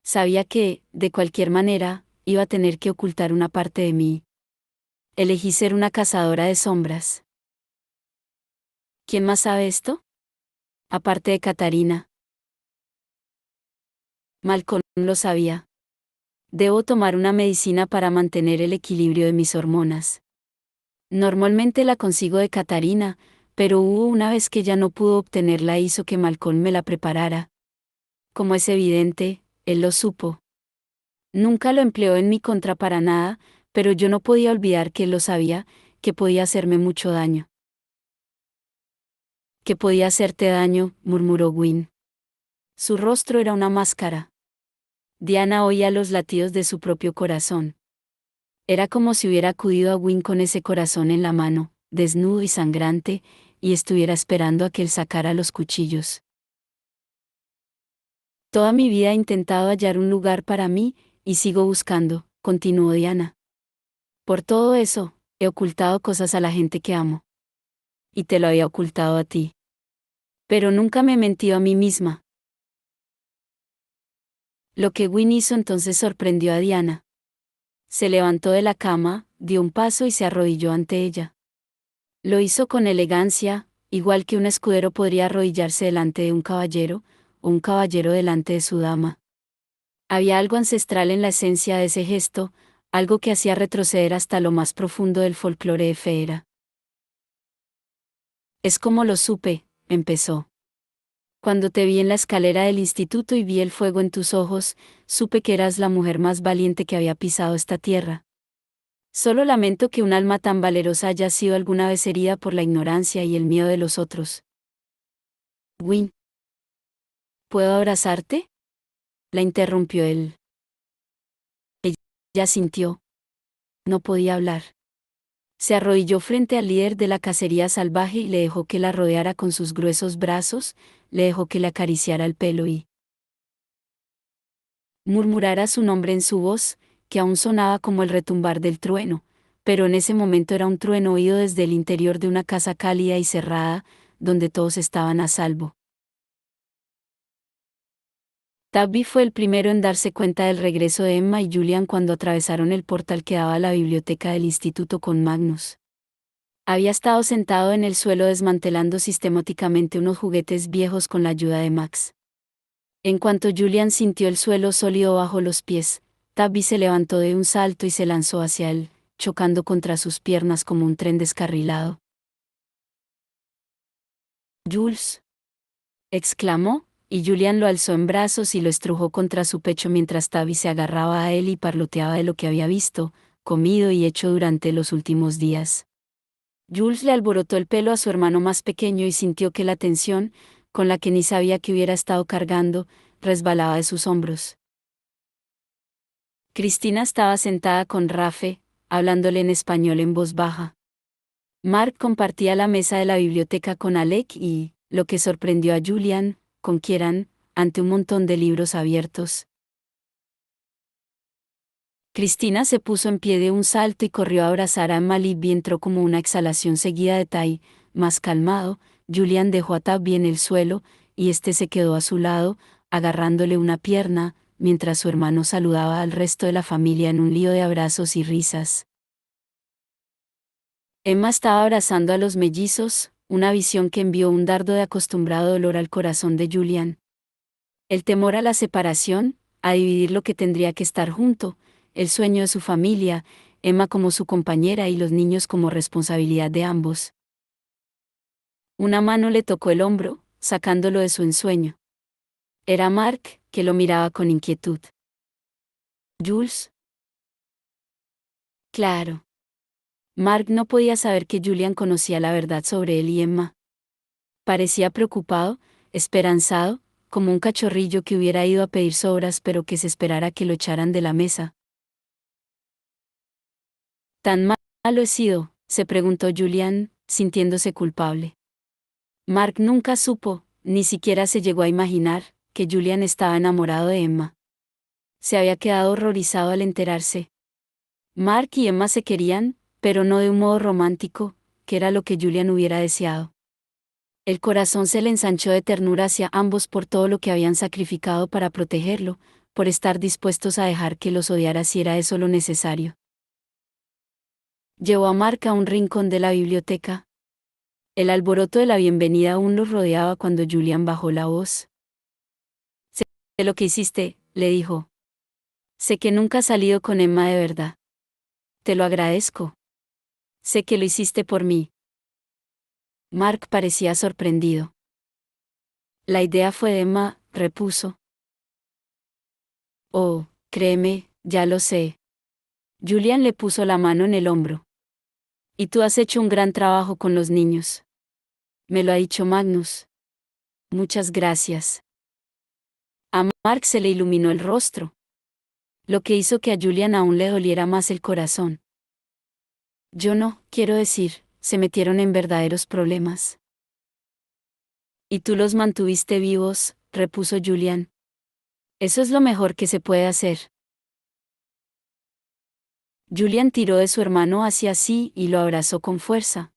Sabía que, de cualquier manera, iba a tener que ocultar una parte de mí. Elegí ser una cazadora de sombras. ¿Quién más sabe esto? Aparte de Catarina. Malcolm lo sabía. Debo tomar una medicina para mantener el equilibrio de mis hormonas. Normalmente la consigo de Catarina, pero hubo una vez que ya no pudo obtenerla e hizo que Malcolm me la preparara. Como es evidente, él lo supo. Nunca lo empleó en mi contra para nada, pero yo no podía olvidar que él lo sabía, que podía hacerme mucho daño. Que podía hacerte daño, murmuró Gwyn. Su rostro era una máscara. Diana oía los latidos de su propio corazón. Era como si hubiera acudido a Gwyn con ese corazón en la mano, desnudo y sangrante, y estuviera esperando a que él sacara los cuchillos. Toda mi vida he intentado hallar un lugar para mí, y sigo buscando, continuó Diana. Por todo eso, he ocultado cosas a la gente que amo. Y te lo había ocultado a ti. Pero nunca me he mentido a mí misma. Lo que Gwyn hizo entonces sorprendió a Diana. Se levantó de la cama, dio un paso y se arrodilló ante ella. Lo hizo con elegancia, igual que un escudero podría arrodillarse delante de un caballero, o un caballero delante de su dama. Había algo ancestral en la esencia de ese gesto, algo que hacía retroceder hasta lo más profundo del folclore de Feera. Es como lo supe, empezó. Cuando te vi en la escalera del instituto y vi el fuego en tus ojos, supe que eras la mujer más valiente que había pisado esta tierra. Solo lamento que un alma tan valerosa haya sido alguna vez herida por la ignorancia y el miedo de los otros. Gwyn. ¿Puedo abrazarte? La interrumpió él. Ella sintió. No podía hablar. Se arrodilló frente al líder de la cacería salvaje y le dejó que la rodeara con sus gruesos brazos, le dejó que le acariciara el pelo y murmurara su nombre en su voz, que aún sonaba como el retumbar del trueno, pero en ese momento era un trueno oído desde el interior de una casa cálida y cerrada, donde todos estaban a salvo. Tabby fue el primero en darse cuenta del regreso de Emma y Julian cuando atravesaron el portal que daba a la biblioteca del instituto con Magnus. Había estado sentado en el suelo desmantelando sistemáticamente unos juguetes viejos con la ayuda de Max. En cuanto Julian sintió el suelo sólido bajo los pies, Tabby se levantó de un salto y se lanzó hacia él, chocando contra sus piernas como un tren descarrilado. «Jules», exclamó, y Julian lo alzó en brazos y lo estrujó contra su pecho mientras Tabby se agarraba a él y parloteaba de lo que había visto, comido y hecho durante los últimos días. Jules le alborotó el pelo a su hermano más pequeño y sintió que la tensión, con la que ni sabía que hubiera estado cargando, resbalaba de sus hombros. Cristina estaba sentada con Rafe, hablándole en español en voz baja. Mark compartía la mesa de la biblioteca con Alec y, lo que sorprendió a Julian, con Kieran, ante un montón de libros abiertos. Cristina se puso en pie de un salto y corrió a abrazar a Emma. Libby entró como una exhalación seguida de Tai, más calmado. Julian dejó a Tabby en el suelo, y este se quedó a su lado, agarrándole una pierna, mientras su hermano saludaba al resto de la familia en un lío de abrazos y risas. Emma estaba abrazando a los mellizos, una visión que envió un dardo de acostumbrado dolor al corazón de Julian. El temor a la separación, a dividir lo que tendría que estar junto, el sueño de su familia, Emma como su compañera y los niños como responsabilidad de ambos. Una mano le tocó el hombro, sacándolo de su ensueño. Era Mark, que lo miraba con inquietud. ¿Jules? Claro. Mark no podía saber que Julian conocía la verdad sobre él y Emma. Parecía preocupado, esperanzado, como un cachorrillo que hubiera ido a pedir sobras pero que se esperara que lo echaran de la mesa. ¿Tan malo he sido?, se preguntó Julian, sintiéndose culpable. Mark nunca supo, ni siquiera se llegó a imaginar, que Julian estaba enamorado de Emma. Se había quedado horrorizado al enterarse. Mark y Emma se querían, pero no de un modo romántico, que era lo que Julian hubiera deseado. El corazón se le ensanchó de ternura hacia ambos por todo lo que habían sacrificado para protegerlo, por estar dispuestos a dejar que los odiara si era eso lo necesario. Llevó a Mark a un rincón de la biblioteca. El alboroto de la bienvenida aún los rodeaba cuando Julian bajó la voz. Sé lo que hiciste, le dijo. Sé que nunca has salido con Emma de verdad. Te lo agradezco. Sé que lo hiciste por mí. Mark parecía sorprendido. La idea fue de Emma, repuso. Oh, créeme, ya lo sé. Julian le puso la mano en el hombro. Y tú has hecho un gran trabajo con los niños. Me lo ha dicho Magnus. Muchas gracias. A Mark se le iluminó el rostro, lo que hizo que a Julian aún le doliera más el corazón. Yo no, quiero decir, se metieron en verdaderos problemas. Y tú los mantuviste vivos, repuso Julian. Eso es lo mejor que se puede hacer. Julian tiró de su hermano hacia sí y lo abrazó con fuerza.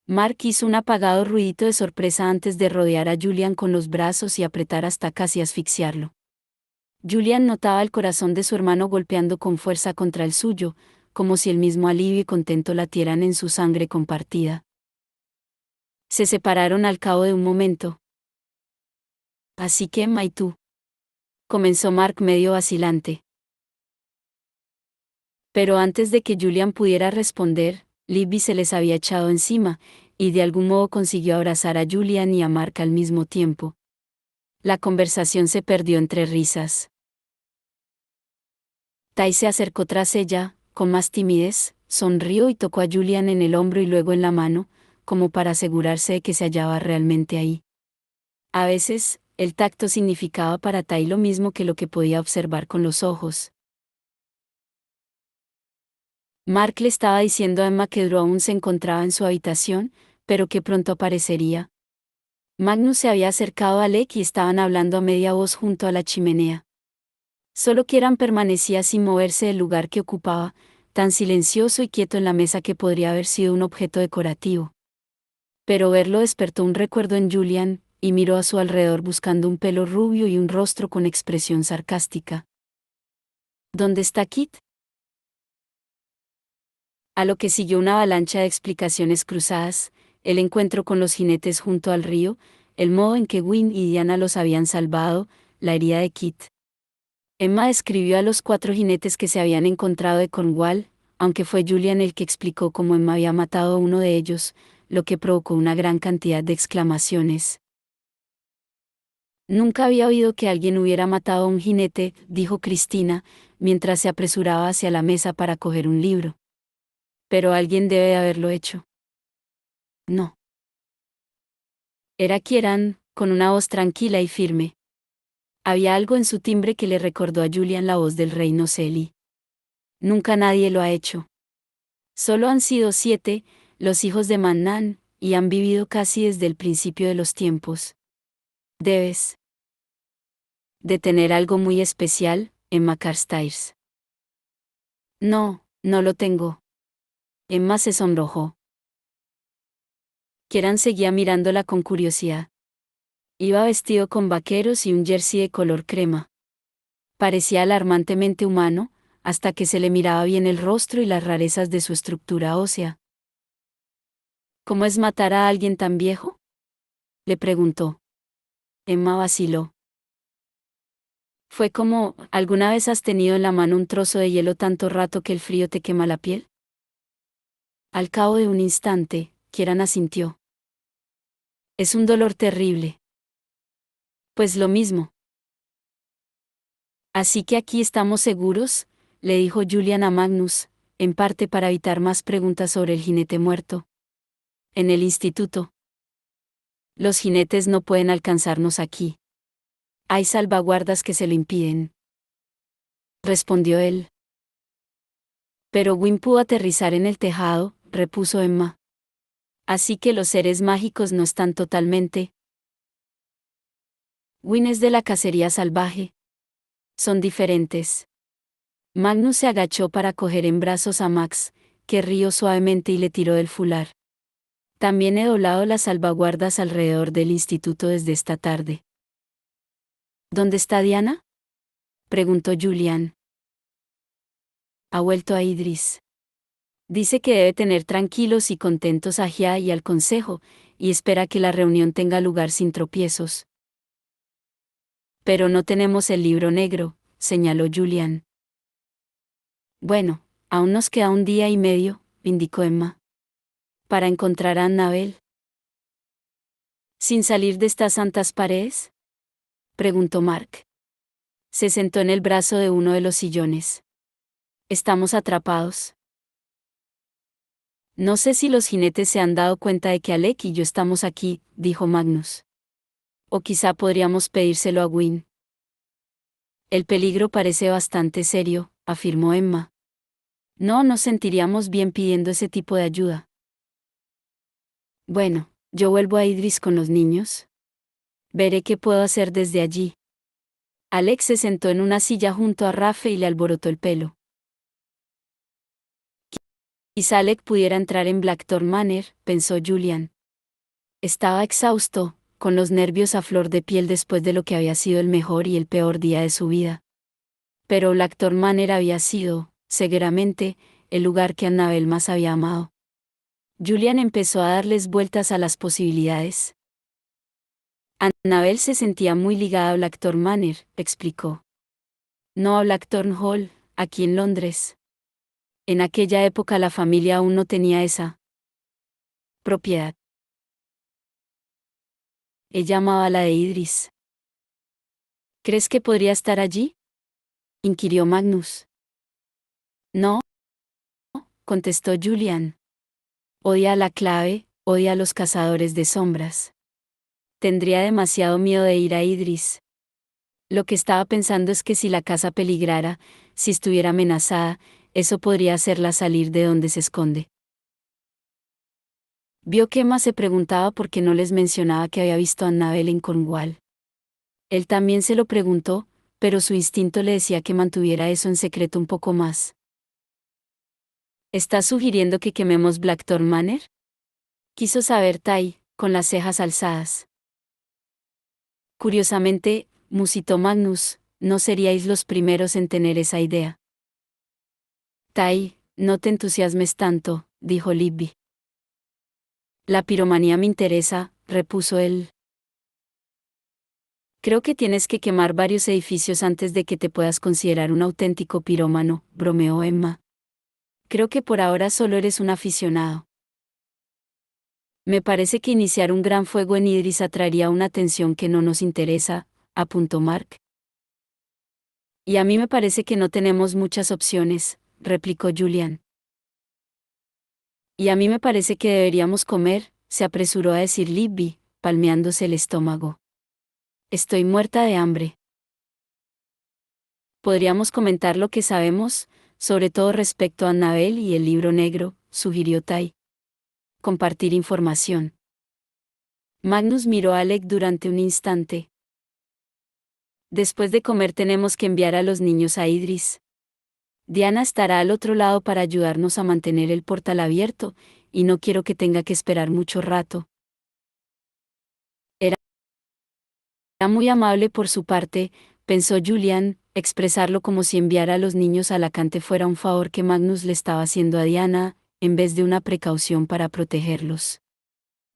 Mark hizo un apagado ruidito de sorpresa antes de rodear a Julian con los brazos y apretar hasta casi asfixiarlo. Julian notaba el corazón de su hermano golpeando con fuerza contra el suyo, como si el mismo alivio y contento latieran en su sangre compartida. Se separaron al cabo de un momento. Así que Emma y tú. Comenzó Mark medio vacilante. Pero antes de que Julian pudiera responder, Libby se les había echado encima, y de algún modo consiguió abrazar a Julian y a Mark al mismo tiempo. La conversación se perdió entre risas. Tai se acercó tras ella, con más timidez, sonrió y tocó a Julian en el hombro y luego en la mano, como para asegurarse de que se hallaba realmente ahí. A veces, el tacto significaba para Tai lo mismo que lo que podía observar con los ojos. Mark le estaba diciendo a Emma que Drew aún se encontraba en su habitación, pero que pronto aparecería. Magnus se había acercado a Alec y estaban hablando a media voz junto a la chimenea. Solo Kieran permanecía sin moverse del lugar que ocupaba, tan silencioso y quieto en la mesa que podría haber sido un objeto decorativo. Pero verlo despertó un recuerdo en Julian, y miró a su alrededor buscando un pelo rubio y un rostro con expresión sarcástica. ¿Dónde está Kit? A lo que siguió una avalancha de explicaciones cruzadas, el encuentro con los jinetes junto al río, el modo en que Gwyn y Diana los habían salvado, la herida de Kit. Emma describió a los 4 jinetes que se habían encontrado de Cornwall, aunque fue Julian el que explicó cómo Emma había matado a uno de ellos, lo que provocó una gran cantidad de exclamaciones. Nunca había oído que alguien hubiera matado a un jinete, dijo Cristina, mientras se apresuraba hacia la mesa para coger un libro. Pero alguien debe de haberlo hecho. No. Era Kieran, con una voz tranquila y firme. Había algo en su timbre que le recordó a Julian la voz del reino Celi. Nunca nadie lo ha hecho. Solo han sido 7, los hijos de Mannan, y han vivido casi desde el principio de los tiempos. Debes de tener algo muy especial, Emma Carstairs. No, no lo tengo. Emma se sonrojó. Kieran seguía mirándola con curiosidad. Iba vestido con vaqueros y un jersey de color crema. Parecía alarmantemente humano, hasta que se le miraba bien el rostro y las rarezas de su estructura ósea. ¿Cómo es matar a alguien tan viejo? Le preguntó. Emma vaciló. Fue como, ¿alguna vez has tenido en la mano un trozo de hielo tanto rato que el frío te quema la piel? Al cabo de un instante, Kieran asintió. Es un dolor terrible. Pues lo mismo. Así que aquí estamos seguros, le dijo Julian a Magnus, en parte para evitar más preguntas sobre el jinete muerto. En el instituto. Los jinetes no pueden alcanzarnos aquí. Hay salvaguardas que se lo impiden. Respondió él. Pero Gwyn pudo aterrizar en el tejado, repuso Emma. Así que los seres mágicos no están totalmente. Gwyn es de la cacería salvaje. Son diferentes. Magnus se agachó para coger en brazos a Max, que rió suavemente y le tiró del fular. También he doblado las salvaguardas alrededor del instituto desde esta tarde. ¿Dónde está Diana?, preguntó Julian. Ha vuelto a Idris. Dice que debe tener tranquilos y contentos a Gia y al consejo, y espera que la reunión tenga lugar sin tropiezos. Pero no tenemos el libro negro, señaló Julian. Bueno, aún nos queda un día y medio, indicó Emma. ¿Para encontrar a Annabel? ¿Sin salir de estas santas paredes?, preguntó Mark. Se sentó en el brazo de uno de los sillones. Estamos atrapados. No sé si los jinetes se han dado cuenta de que Alec y yo estamos aquí, dijo Magnus. O quizá podríamos pedírselo a Gwyn. El peligro parece bastante serio, afirmó Emma. No nos sentiríamos bien pidiendo ese tipo de ayuda. Bueno, yo vuelvo a Idris con los niños. Veré qué puedo hacer desde allí. Alex se sentó en una silla junto a Rafe y le alborotó el pelo. Quizá Alec pudiera entrar en Blackthorn Manor, pensó Julian. Estaba exhausto, con los nervios a flor de piel después de lo que había sido el mejor y el peor día de su vida. Pero Blackthorn Manor había sido, seguramente, el lugar que Annabel más había amado. Julian empezó a darles vueltas a las posibilidades. Annabel se sentía muy ligada a Blackthorn Manor, explicó. No a Blackthorn Hall, aquí en Londres. En aquella época la familia aún no tenía esa propiedad. Ella amaba la de Idris. ¿Crees que podría estar allí?, inquirió Magnus. No, contestó Julian. Odia la clave, odia a los cazadores de sombras. Tendría demasiado miedo de ir a Idris. Lo que estaba pensando es que si la casa peligrara, si estuviera amenazada, eso podría hacerla salir de donde se esconde. Vio que Emma se preguntaba por qué no les mencionaba que había visto a Annabel en Cornwall. Él también se lo preguntó, pero su instinto le decía que mantuviera eso en secreto un poco más. ¿Estás sugiriendo que quememos Blackthorn Manor?, quiso saber Ty, con las cejas alzadas. Curiosamente, musitó Magnus, no seríais los primeros en tener esa idea. Ty, no te entusiasmes tanto, dijo Libby. La piromanía me interesa, repuso él. Creo que tienes que quemar varios edificios antes de que te puedas considerar un auténtico pirómano, bromeó Emma. Creo que por ahora solo eres un aficionado. Me parece que iniciar un gran fuego en Idris atraería una atención que no nos interesa, apuntó Mark. Y a mí me parece que no tenemos muchas opciones, replicó Julian. Y a mí me parece que deberíamos comer, se apresuró a decir Libby, palmeándose el estómago. Estoy muerta de hambre. Podríamos comentar lo que sabemos, sobre todo respecto a Annabel y el libro negro, sugirió Ty. Compartir información. Magnus miró a Alec durante un instante. Después de comer tenemos que enviar a los niños a Idris. Diana estará al otro lado para ayudarnos a mantener el portal abierto, y no quiero que tenga que esperar mucho rato. Era muy amable por su parte, pensó Julian, expresarlo como si enviar a los niños a la cante fuera un favor que Magnus le estaba haciendo a Diana, en vez de una precaución para protegerlos.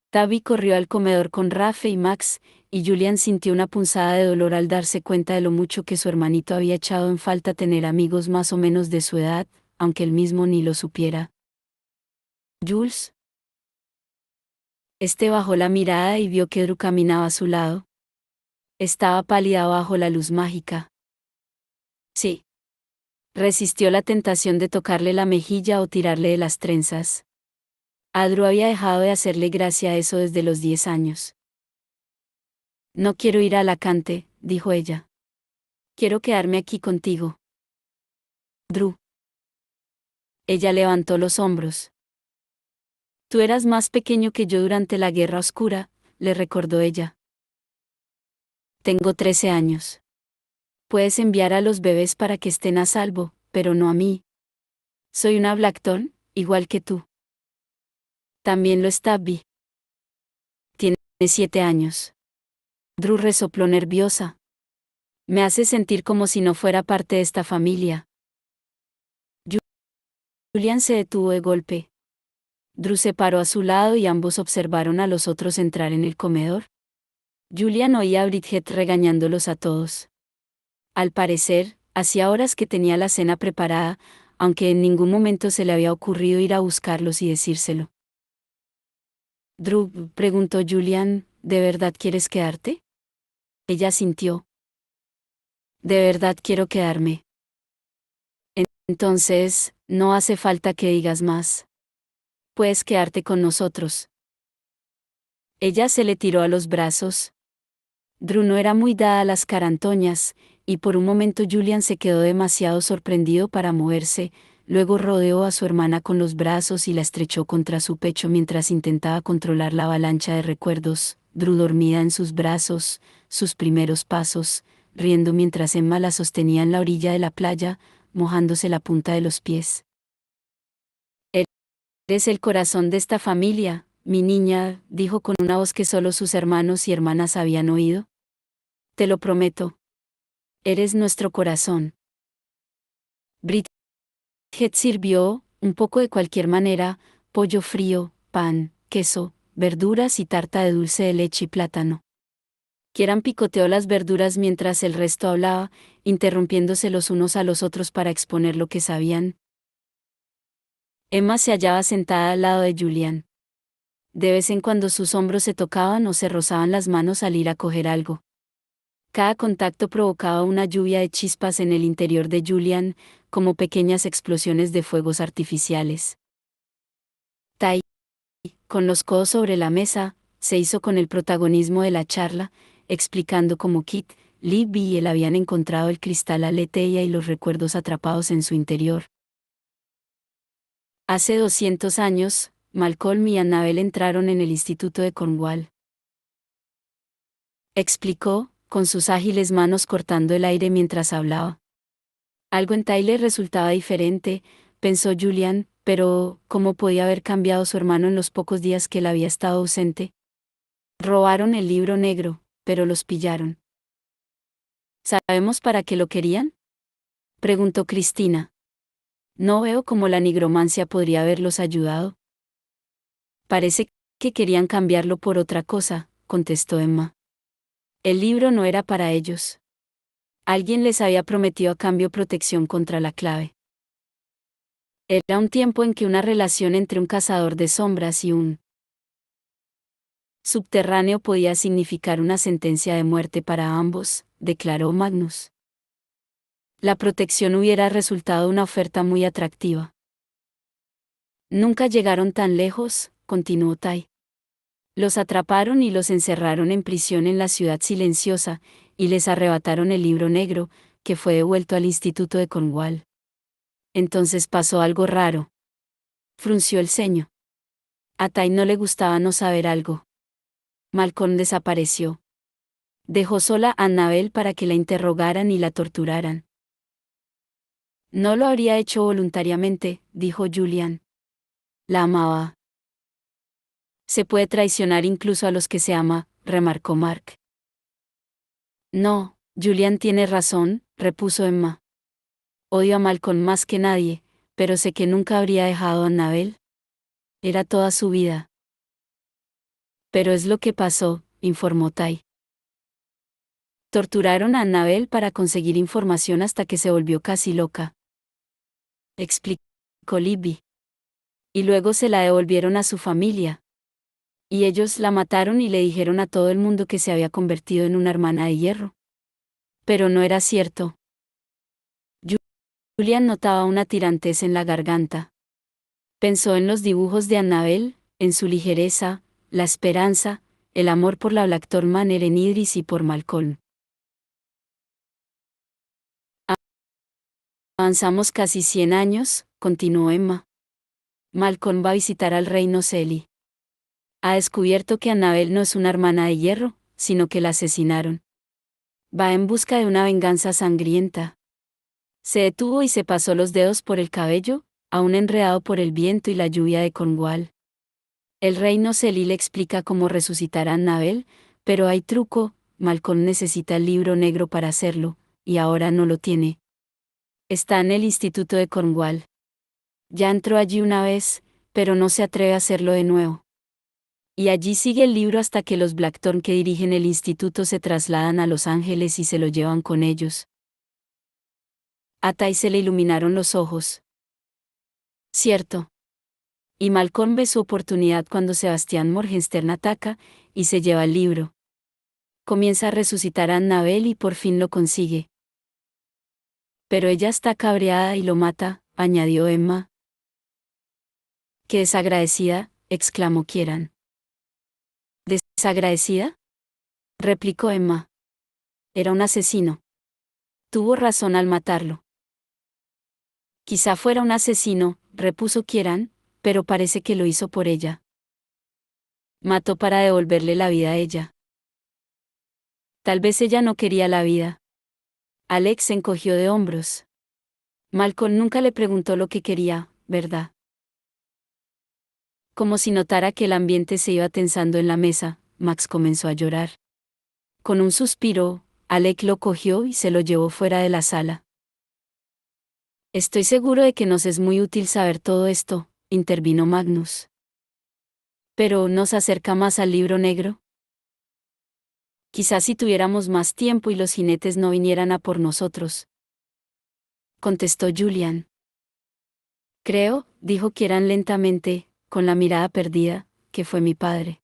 Tabby corrió al comedor con Rafe y Max, y Julian sintió una punzada de dolor al darse cuenta de lo mucho que su hermanito había echado en falta tener amigos más o menos de su edad, aunque él mismo ni lo supiera. ¿Jules? Este bajó la mirada y vio que Drew caminaba a su lado. Estaba pálida bajo la luz mágica. Sí. Resistió la tentación de tocarle la mejilla o tirarle de las trenzas. A Drew había dejado de hacerle gracia a eso desde los 10 años. No quiero ir a Alicante, dijo ella. Quiero quedarme aquí contigo. Drew. Ella levantó los hombros. Tú eras más pequeño que yo durante la Guerra Oscura, le recordó ella. Tengo 13 años. Puedes enviar a los bebés para que estén a salvo, pero no a mí. Soy una Blackthorn, igual que tú. También lo está Abby. Tiene 7 años. Drew resopló nerviosa. Me hace sentir como si no fuera parte de esta familia. Julian se detuvo de golpe. Drew se paró a su lado y ambos observaron a los otros entrar en el comedor. Julian oía a Bridget regañándolos a todos. Al parecer, hacía horas que tenía la cena preparada, aunque en ningún momento se le había ocurrido ir a buscarlos y decírselo. Drew, preguntó Julian, ¿de verdad quieres quedarte? Ella sintió. De verdad quiero quedarme. Entonces, no hace falta que digas más. Puedes quedarte con nosotros. Ella se le tiró a los brazos. Drew no era muy dada a las carantoñas, y por un momento Julian se quedó demasiado sorprendido para moverse, luego rodeó a su hermana con los brazos y la estrechó contra su pecho mientras intentaba controlar la avalancha de recuerdos, Drew dormida en sus brazos, sus primeros pasos, riendo mientras Emma la sostenía en la orilla de la playa, mojándose la punta de los pies. Eres el corazón de esta familia, mi niña, dijo con una voz que solo sus hermanos y hermanas habían oído. Te lo prometo. Eres nuestro corazón. Bridget sirvió, un poco de cualquier manera, pollo frío, pan, queso, verduras y tarta de dulce de leche y plátano. Kieran picoteó las verduras mientras el resto hablaba, interrumpiéndose los unos a los otros para exponer lo que sabían. Emma se hallaba sentada al lado de Julian. De vez en cuando sus hombros se tocaban o se rozaban las manos al ir a coger algo. Cada contacto provocaba una lluvia de chispas en el interior de Julian, como pequeñas explosiones de fuegos artificiales. Tai, con los codos sobre la mesa, se hizo con el protagonismo de la charla, explicando cómo Kit, Libby y él habían encontrado el cristal Aletheia y los recuerdos atrapados en su interior. Hace 200 años, Malcolm y Annabel entraron en el Instituto de Cornwall. Explicó, con sus ágiles manos cortando el aire mientras hablaba. Algo en Tyler resultaba diferente, pensó Julian, pero ¿cómo podía haber cambiado su hermano en los pocos días que él había estado ausente? Robaron el libro negro, pero los pillaron. ¿Sabemos para qué lo querían? Preguntó Cristina. No veo cómo la nigromancia podría haberlos ayudado. Parece que querían cambiarlo por otra cosa, contestó Emma. El libro no era para ellos. Alguien les había prometido a cambio protección contra la clave. Era un tiempo en que una relación entre un cazador de sombras y un subterráneo podía significar una sentencia de muerte para ambos, declaró Magnus. La protección hubiera resultado una oferta muy atractiva. Nunca llegaron tan lejos, continuó Tai. Los atraparon y los encerraron en prisión en la ciudad silenciosa, y les arrebataron el libro negro, que fue devuelto al Instituto de Cornwall. Entonces pasó algo raro. Frunció el ceño. A Tai no le gustaba no saber algo. Malcolm desapareció. Dejó sola a Annabel para que la interrogaran y la torturaran. No lo habría hecho voluntariamente, dijo Julian. La amaba. Se puede traicionar incluso a los que se ama, remarcó Mark. No, Julian tiene razón, repuso Emma. Odio a Malcolm más que nadie, pero sé que nunca habría dejado a Annabel. Era toda su vida. Pero es lo que pasó, informó Tai. Torturaron a Annabel para conseguir información hasta que se volvió casi loca. Explicó Libby. Y luego se la devolvieron a su familia. Y ellos la mataron y le dijeron a todo el mundo que se había convertido en una hermana de hierro. Pero no era cierto. Julian notaba una tirantez en la garganta. Pensó en los dibujos de Annabel, en su ligereza, la esperanza, el amor por la Blackthorn Manor en Idris y por Malcolm. Avanzamos casi 100 años, continuó Emma. Malcolm va a visitar al reino Selly. Ha descubierto que Annabel no es una hermana de hierro, sino que la asesinaron. Va en busca de una venganza sangrienta. Se detuvo y se pasó los dedos por el cabello, aún enredado por el viento y la lluvia de Cornwall. El rey Noseli le explica cómo resucitar a Annabel, pero hay truco, Malcolm necesita el libro negro para hacerlo, y ahora no lo tiene. Está en el Instituto de Cornwall. Ya entró allí una vez, pero no se atreve a hacerlo de nuevo. Y allí sigue el libro hasta que los Blackthorn que dirigen el instituto se trasladan a Los Ángeles y se lo llevan con ellos. A Ty se le iluminaron los ojos. Cierto. Y Malcolm ve su oportunidad cuando Sebastián Morgenstern ataca, y se lleva el libro. Comienza a resucitar a Annabel y por fin lo consigue. Pero ella está cabreada y lo mata, añadió Emma. ¡Qué desagradecida!, exclamó Kieran. ¿Desagradecida?, replicó Emma. Era un asesino. Tuvo razón al matarlo. Quizá fuera un asesino, repuso Kieran, pero parece que lo hizo por ella. Mató para devolverle la vida a ella. Tal vez ella no quería la vida. Alex se encogió de hombros. Malcolm nunca le preguntó lo que quería, ¿verdad? Como si notara que el ambiente se iba tensando en la mesa, Max comenzó a llorar. Con un suspiro, Alec lo cogió y se lo llevó fuera de la sala. Estoy seguro de que nos es muy útil saber todo esto, intervino Magnus. ¿Pero nos acerca más al libro negro? Quizás si tuviéramos más tiempo y los jinetes no vinieran a por nosotros, contestó Julian. Creo, dijo Kieran lentamente, con la mirada perdida, que fue mi padre.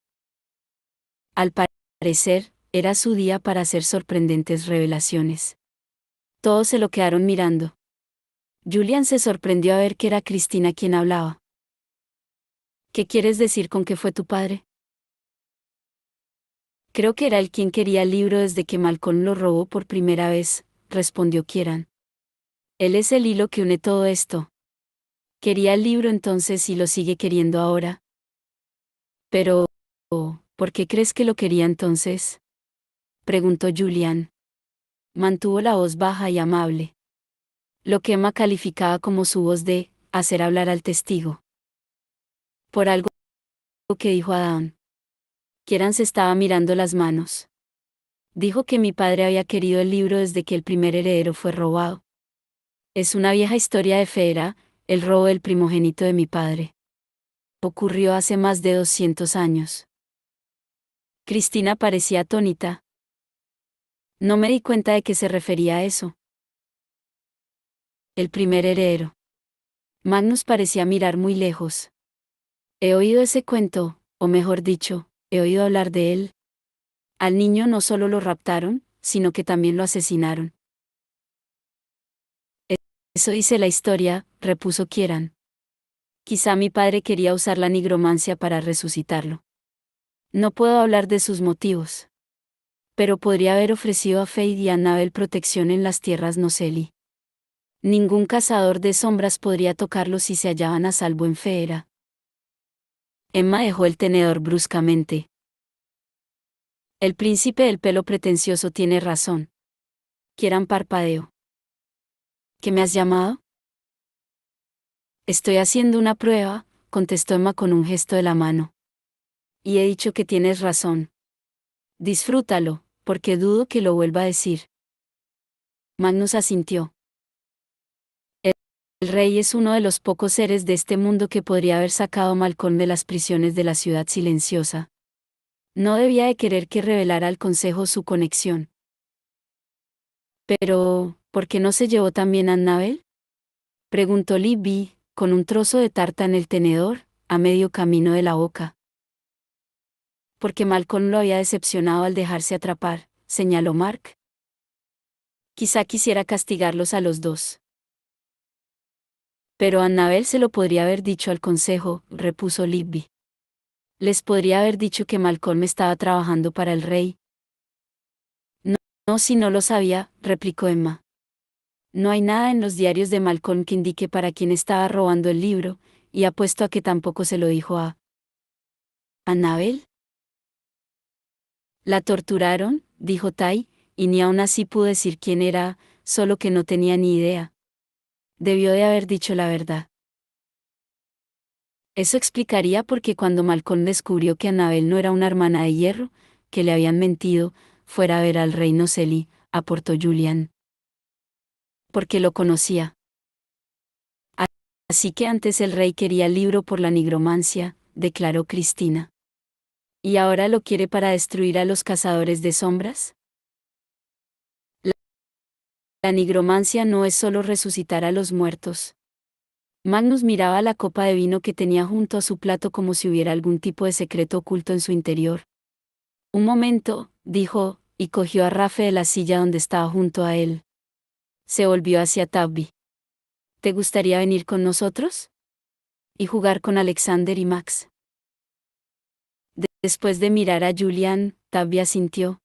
Al parecer, era su día para hacer sorprendentes revelaciones. Todos se lo quedaron mirando. Julian se sorprendió a ver que era Cristina quien hablaba. ¿Qué quieres decir con que fue tu padre? Creo que era él quien quería el libro desde que Malcolm lo robó por primera vez, respondió Kieran. Él es el hilo que une todo esto. Quería el libro entonces y lo sigue queriendo ahora. Pero, ¿por qué crees que lo quería entonces?, preguntó Julian. Mantuvo la voz baja y amable. Lo que Emma calificaba como su voz de hacer hablar al testigo. Por algo que dijo Adán. Kieran se estaba mirando las manos. Dijo que mi padre había querido el libro desde que el primer heredero fue robado. Es una vieja historia de Fera, el robo del primogénito de mi padre. Ocurrió hace más de 200 años. Cristina parecía atónita. No me di cuenta de que se refería a eso. El primer heredero. Magnus parecía mirar muy lejos. He oído ese cuento, o mejor dicho, he oído hablar de él. Al niño no solo lo raptaron, sino que también lo asesinaron. Eso dice la historia, repuso Kieran. Quizá mi padre quería usar la nigromancia para resucitarlo. No puedo hablar de sus motivos. Pero podría haber ofrecido a Faith y a Annabel protección en las tierras Noseli. Ningún cazador de sombras podría tocarlos si se hallaban a salvo en Feera. Emma dejó el tenedor bruscamente. El príncipe del pelo pretencioso tiene razón. Kieran parpadeó. ¿Qué me has llamado? Estoy haciendo una prueba, contestó Emma con un gesto de la mano. Y he dicho que tienes razón. Disfrútalo, porque dudo que lo vuelva a decir. Magnus asintió. El rey es uno de los pocos seres de este mundo que podría haber sacado a Malcolm de las prisiones de la ciudad silenciosa. No debía de querer que revelara al consejo su conexión. Pero, ¿por qué no se llevó también a Annabel?, preguntó Libby, con un trozo de tarta en el tenedor, a medio camino de la boca. Porque Malcolm lo había decepcionado al dejarse atrapar, señaló Mark. Quizá quisiera castigarlos a los dos. Pero Annabel se lo podría haber dicho al consejo, repuso Libby. Les podría haber dicho que Malcolm estaba trabajando para el rey. No, no, si no lo sabía, replicó Emma. No hay nada en los diarios de Malcolm que indique para quién estaba robando el libro, y apuesto a que tampoco se lo dijo a Annabel. La torturaron, dijo Ty, y ni aún así pudo decir quién era, solo que no tenía ni idea. Debió de haber dicho la verdad. Eso explicaría por qué cuando Malcolm descubrió que Annabel no era una hermana de hierro, que le habían mentido, fuera a ver al rey Noseli, aportó Julian. Porque lo conocía. Así que antes el rey quería el libro por la nigromancia, declaró Cristina. ¿Y ahora lo quiere para destruir a los cazadores de sombras? La nigromancia no es solo resucitar a los muertos. Magnus miraba la copa de vino que tenía junto a su plato como si hubiera algún tipo de secreto oculto en su interior. Un momento, dijo, y cogió a Rafe de la silla donde estaba junto a él. Se volvió hacia Tabby. ¿Te gustaría venir con nosotros? Y jugar con Alexander y Max. Después de mirar a Julian, Tabby asintió.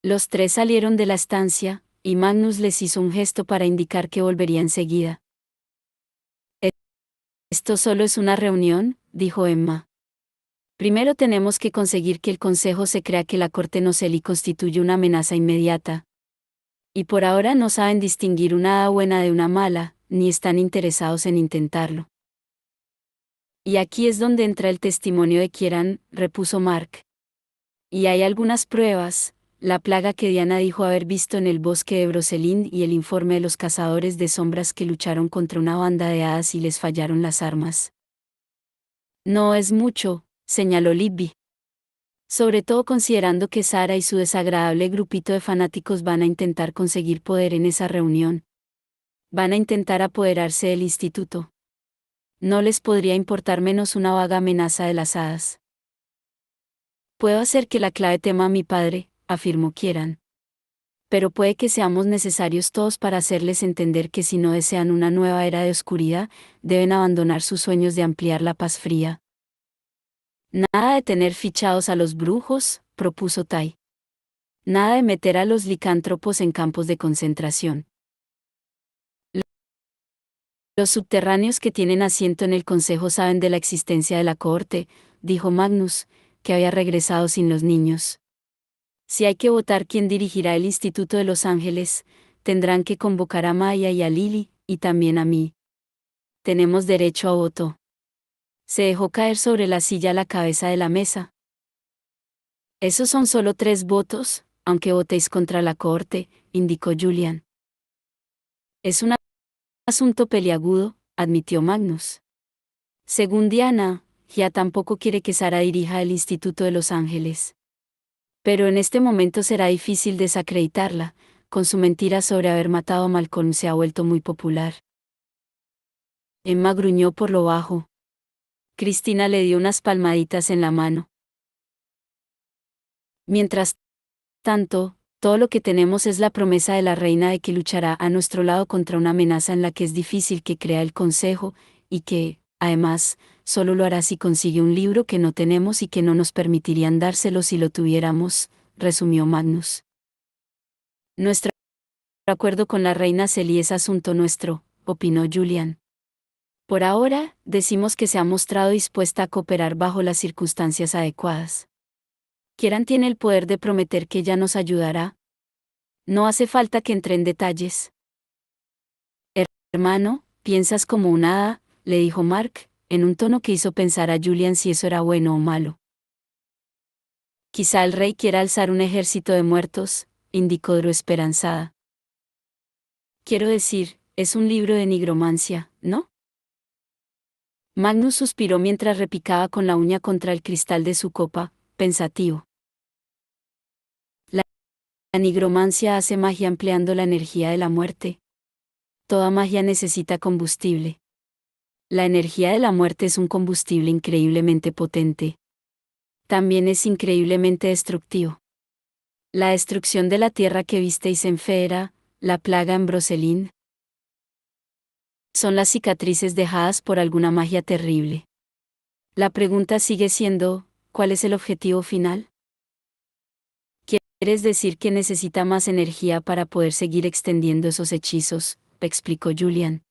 Los tres salieron de la estancia, y Magnus les hizo un gesto para indicar que volvería enseguida. Esto solo es una reunión, dijo Emma. Primero tenemos que conseguir que el Consejo se crea que la Corte Noseli constituye una amenaza inmediata. Y por ahora no saben distinguir una hada buena de una mala, ni están interesados en intentarlo. Y aquí es donde entra el testimonio de Kieran, repuso Mark. Y hay algunas pruebas, la plaga que Diana dijo haber visto en el bosque de Brocelind y el informe de los cazadores de sombras que lucharon contra una banda de hadas y les fallaron las armas. No es mucho, señaló Libby. Sobre todo considerando que Sara y su desagradable grupito de fanáticos van a intentar conseguir poder en esa reunión. Van a intentar apoderarse del instituto. No les podría importar menos una vaga amenaza de las hadas. Puedo hacer que la clave tema a mi padre, afirmó Kieran. Pero puede que seamos necesarios todos para hacerles entender que si no desean una nueva era de oscuridad, deben abandonar sus sueños de ampliar la paz fría. Nada de tener fichados a los brujos, propuso Tai. Nada de meter a los licántropos en campos de concentración. Los subterráneos que tienen asiento en el Consejo saben de la existencia de la cohorte, dijo Magnus, que había regresado sin los niños. Si hay que votar quién dirigirá el Instituto de Los Ángeles, tendrán que convocar a Maya y a Lily, y también a mí. Tenemos derecho a voto. Se dejó caer sobre la silla la cabeza de la mesa. Esos son solo 3 votos, aunque votéis contra la cohorte, indicó Julian. Es un asunto peliagudo, admitió Magnus. Según Diana, ya tampoco quiere que Sara dirija el Instituto de Los Ángeles. Pero en este momento será difícil desacreditarla, con su mentira sobre haber matado a Malcolm se ha vuelto muy popular. Emma gruñó por lo bajo. Cristina le dio unas palmaditas en la mano. Mientras tanto, todo lo que tenemos es la promesa de la reina de que luchará a nuestro lado contra una amenaza en la que es difícil que crea el Consejo, y que, además, solo lo hará si consigue un libro que no tenemos y que no nos permitirían dárselo si lo tuviéramos, resumió Magnus. Nuestro acuerdo con la reina Celie es asunto nuestro, opinó Julian. Por ahora, decimos que se ha mostrado dispuesta a cooperar bajo las circunstancias adecuadas. Kieran tiene el poder de prometer que ella nos ayudará. No hace falta que entre en detalles. Hermano, piensas como un hada, le dijo Mark, en un tono que hizo pensar a Julian si eso era bueno o malo. Quizá el rey quiera alzar un ejército de muertos, indicó Drew esperanzada. Quiero decir, es un libro de nigromancia, ¿no? Magnus suspiró mientras repicaba con la uña contra el cristal de su copa, pensativo. La nigromancia hace magia empleando la energía de la muerte. Toda magia necesita combustible. La energía de la muerte es un combustible increíblemente potente. También es increíblemente destructivo. La destrucción de la tierra que visteis en Feera, la plaga en Brocelind, son las cicatrices dejadas por alguna magia terrible. La pregunta sigue siendo, ¿cuál es el objetivo final? ¿Quieres decir que necesita más energía para poder seguir extendiendo esos hechizos?, explicó Julian.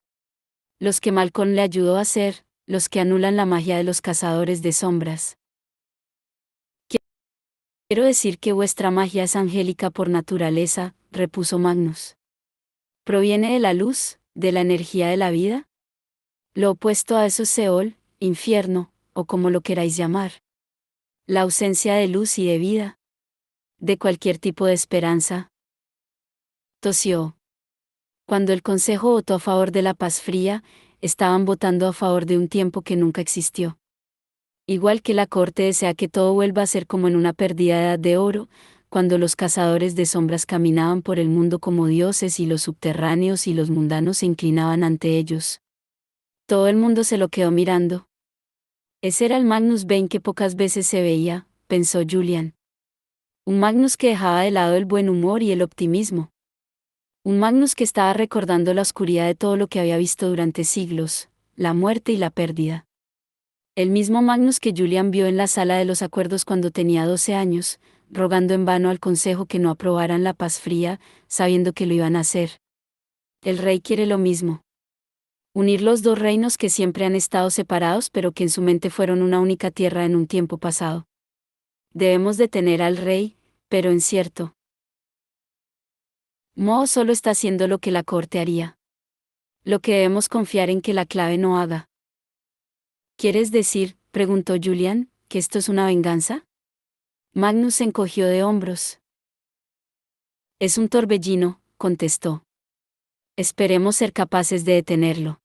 Los que Malcolm le ayudó a hacer, los que anulan la magia de los cazadores de sombras. Quiero decir que vuestra magia es angélica por naturaleza, repuso Magnus. Proviene de la luz, ¿De la energía de la vida? Lo opuesto a eso es Seol, infierno, o como lo queráis llamar. La ausencia de luz y de vida. De cualquier tipo de esperanza. Tosió. Cuando el Consejo votó a favor de la paz fría, estaban votando a favor de un tiempo que nunca existió. Igual que la corte desea que todo vuelva a ser como en una perdida edad de oro, cuando los cazadores de sombras caminaban por el mundo como dioses y los subterráneos y los mundanos se inclinaban ante ellos. Todo el mundo se lo quedó mirando. Ese era el Magnus Bane que pocas veces se veía, pensó Julian. Un Magnus que dejaba de lado el buen humor y el optimismo. Un Magnus que estaba recordando la oscuridad de todo lo que había visto durante siglos, la muerte y la pérdida. El mismo Magnus que Julian vio en la sala de los acuerdos cuando tenía 12 años, rogando en vano al consejo que no aprobaran la paz fría, sabiendo que lo iban a hacer. El rey quiere lo mismo. Unir los dos reinos que siempre han estado separados pero que en su mente fueron una única tierra en un tiempo pasado. Debemos detener al rey, pero en cierto modo solo está haciendo lo que la corte haría. Lo que debemos confiar en que la clave no haga. ¿Quieres decir, preguntó Julian, que esto es una venganza? Magnus se encogió de hombros. Es un torbellino, contestó. Esperemos ser capaces de detenerlo.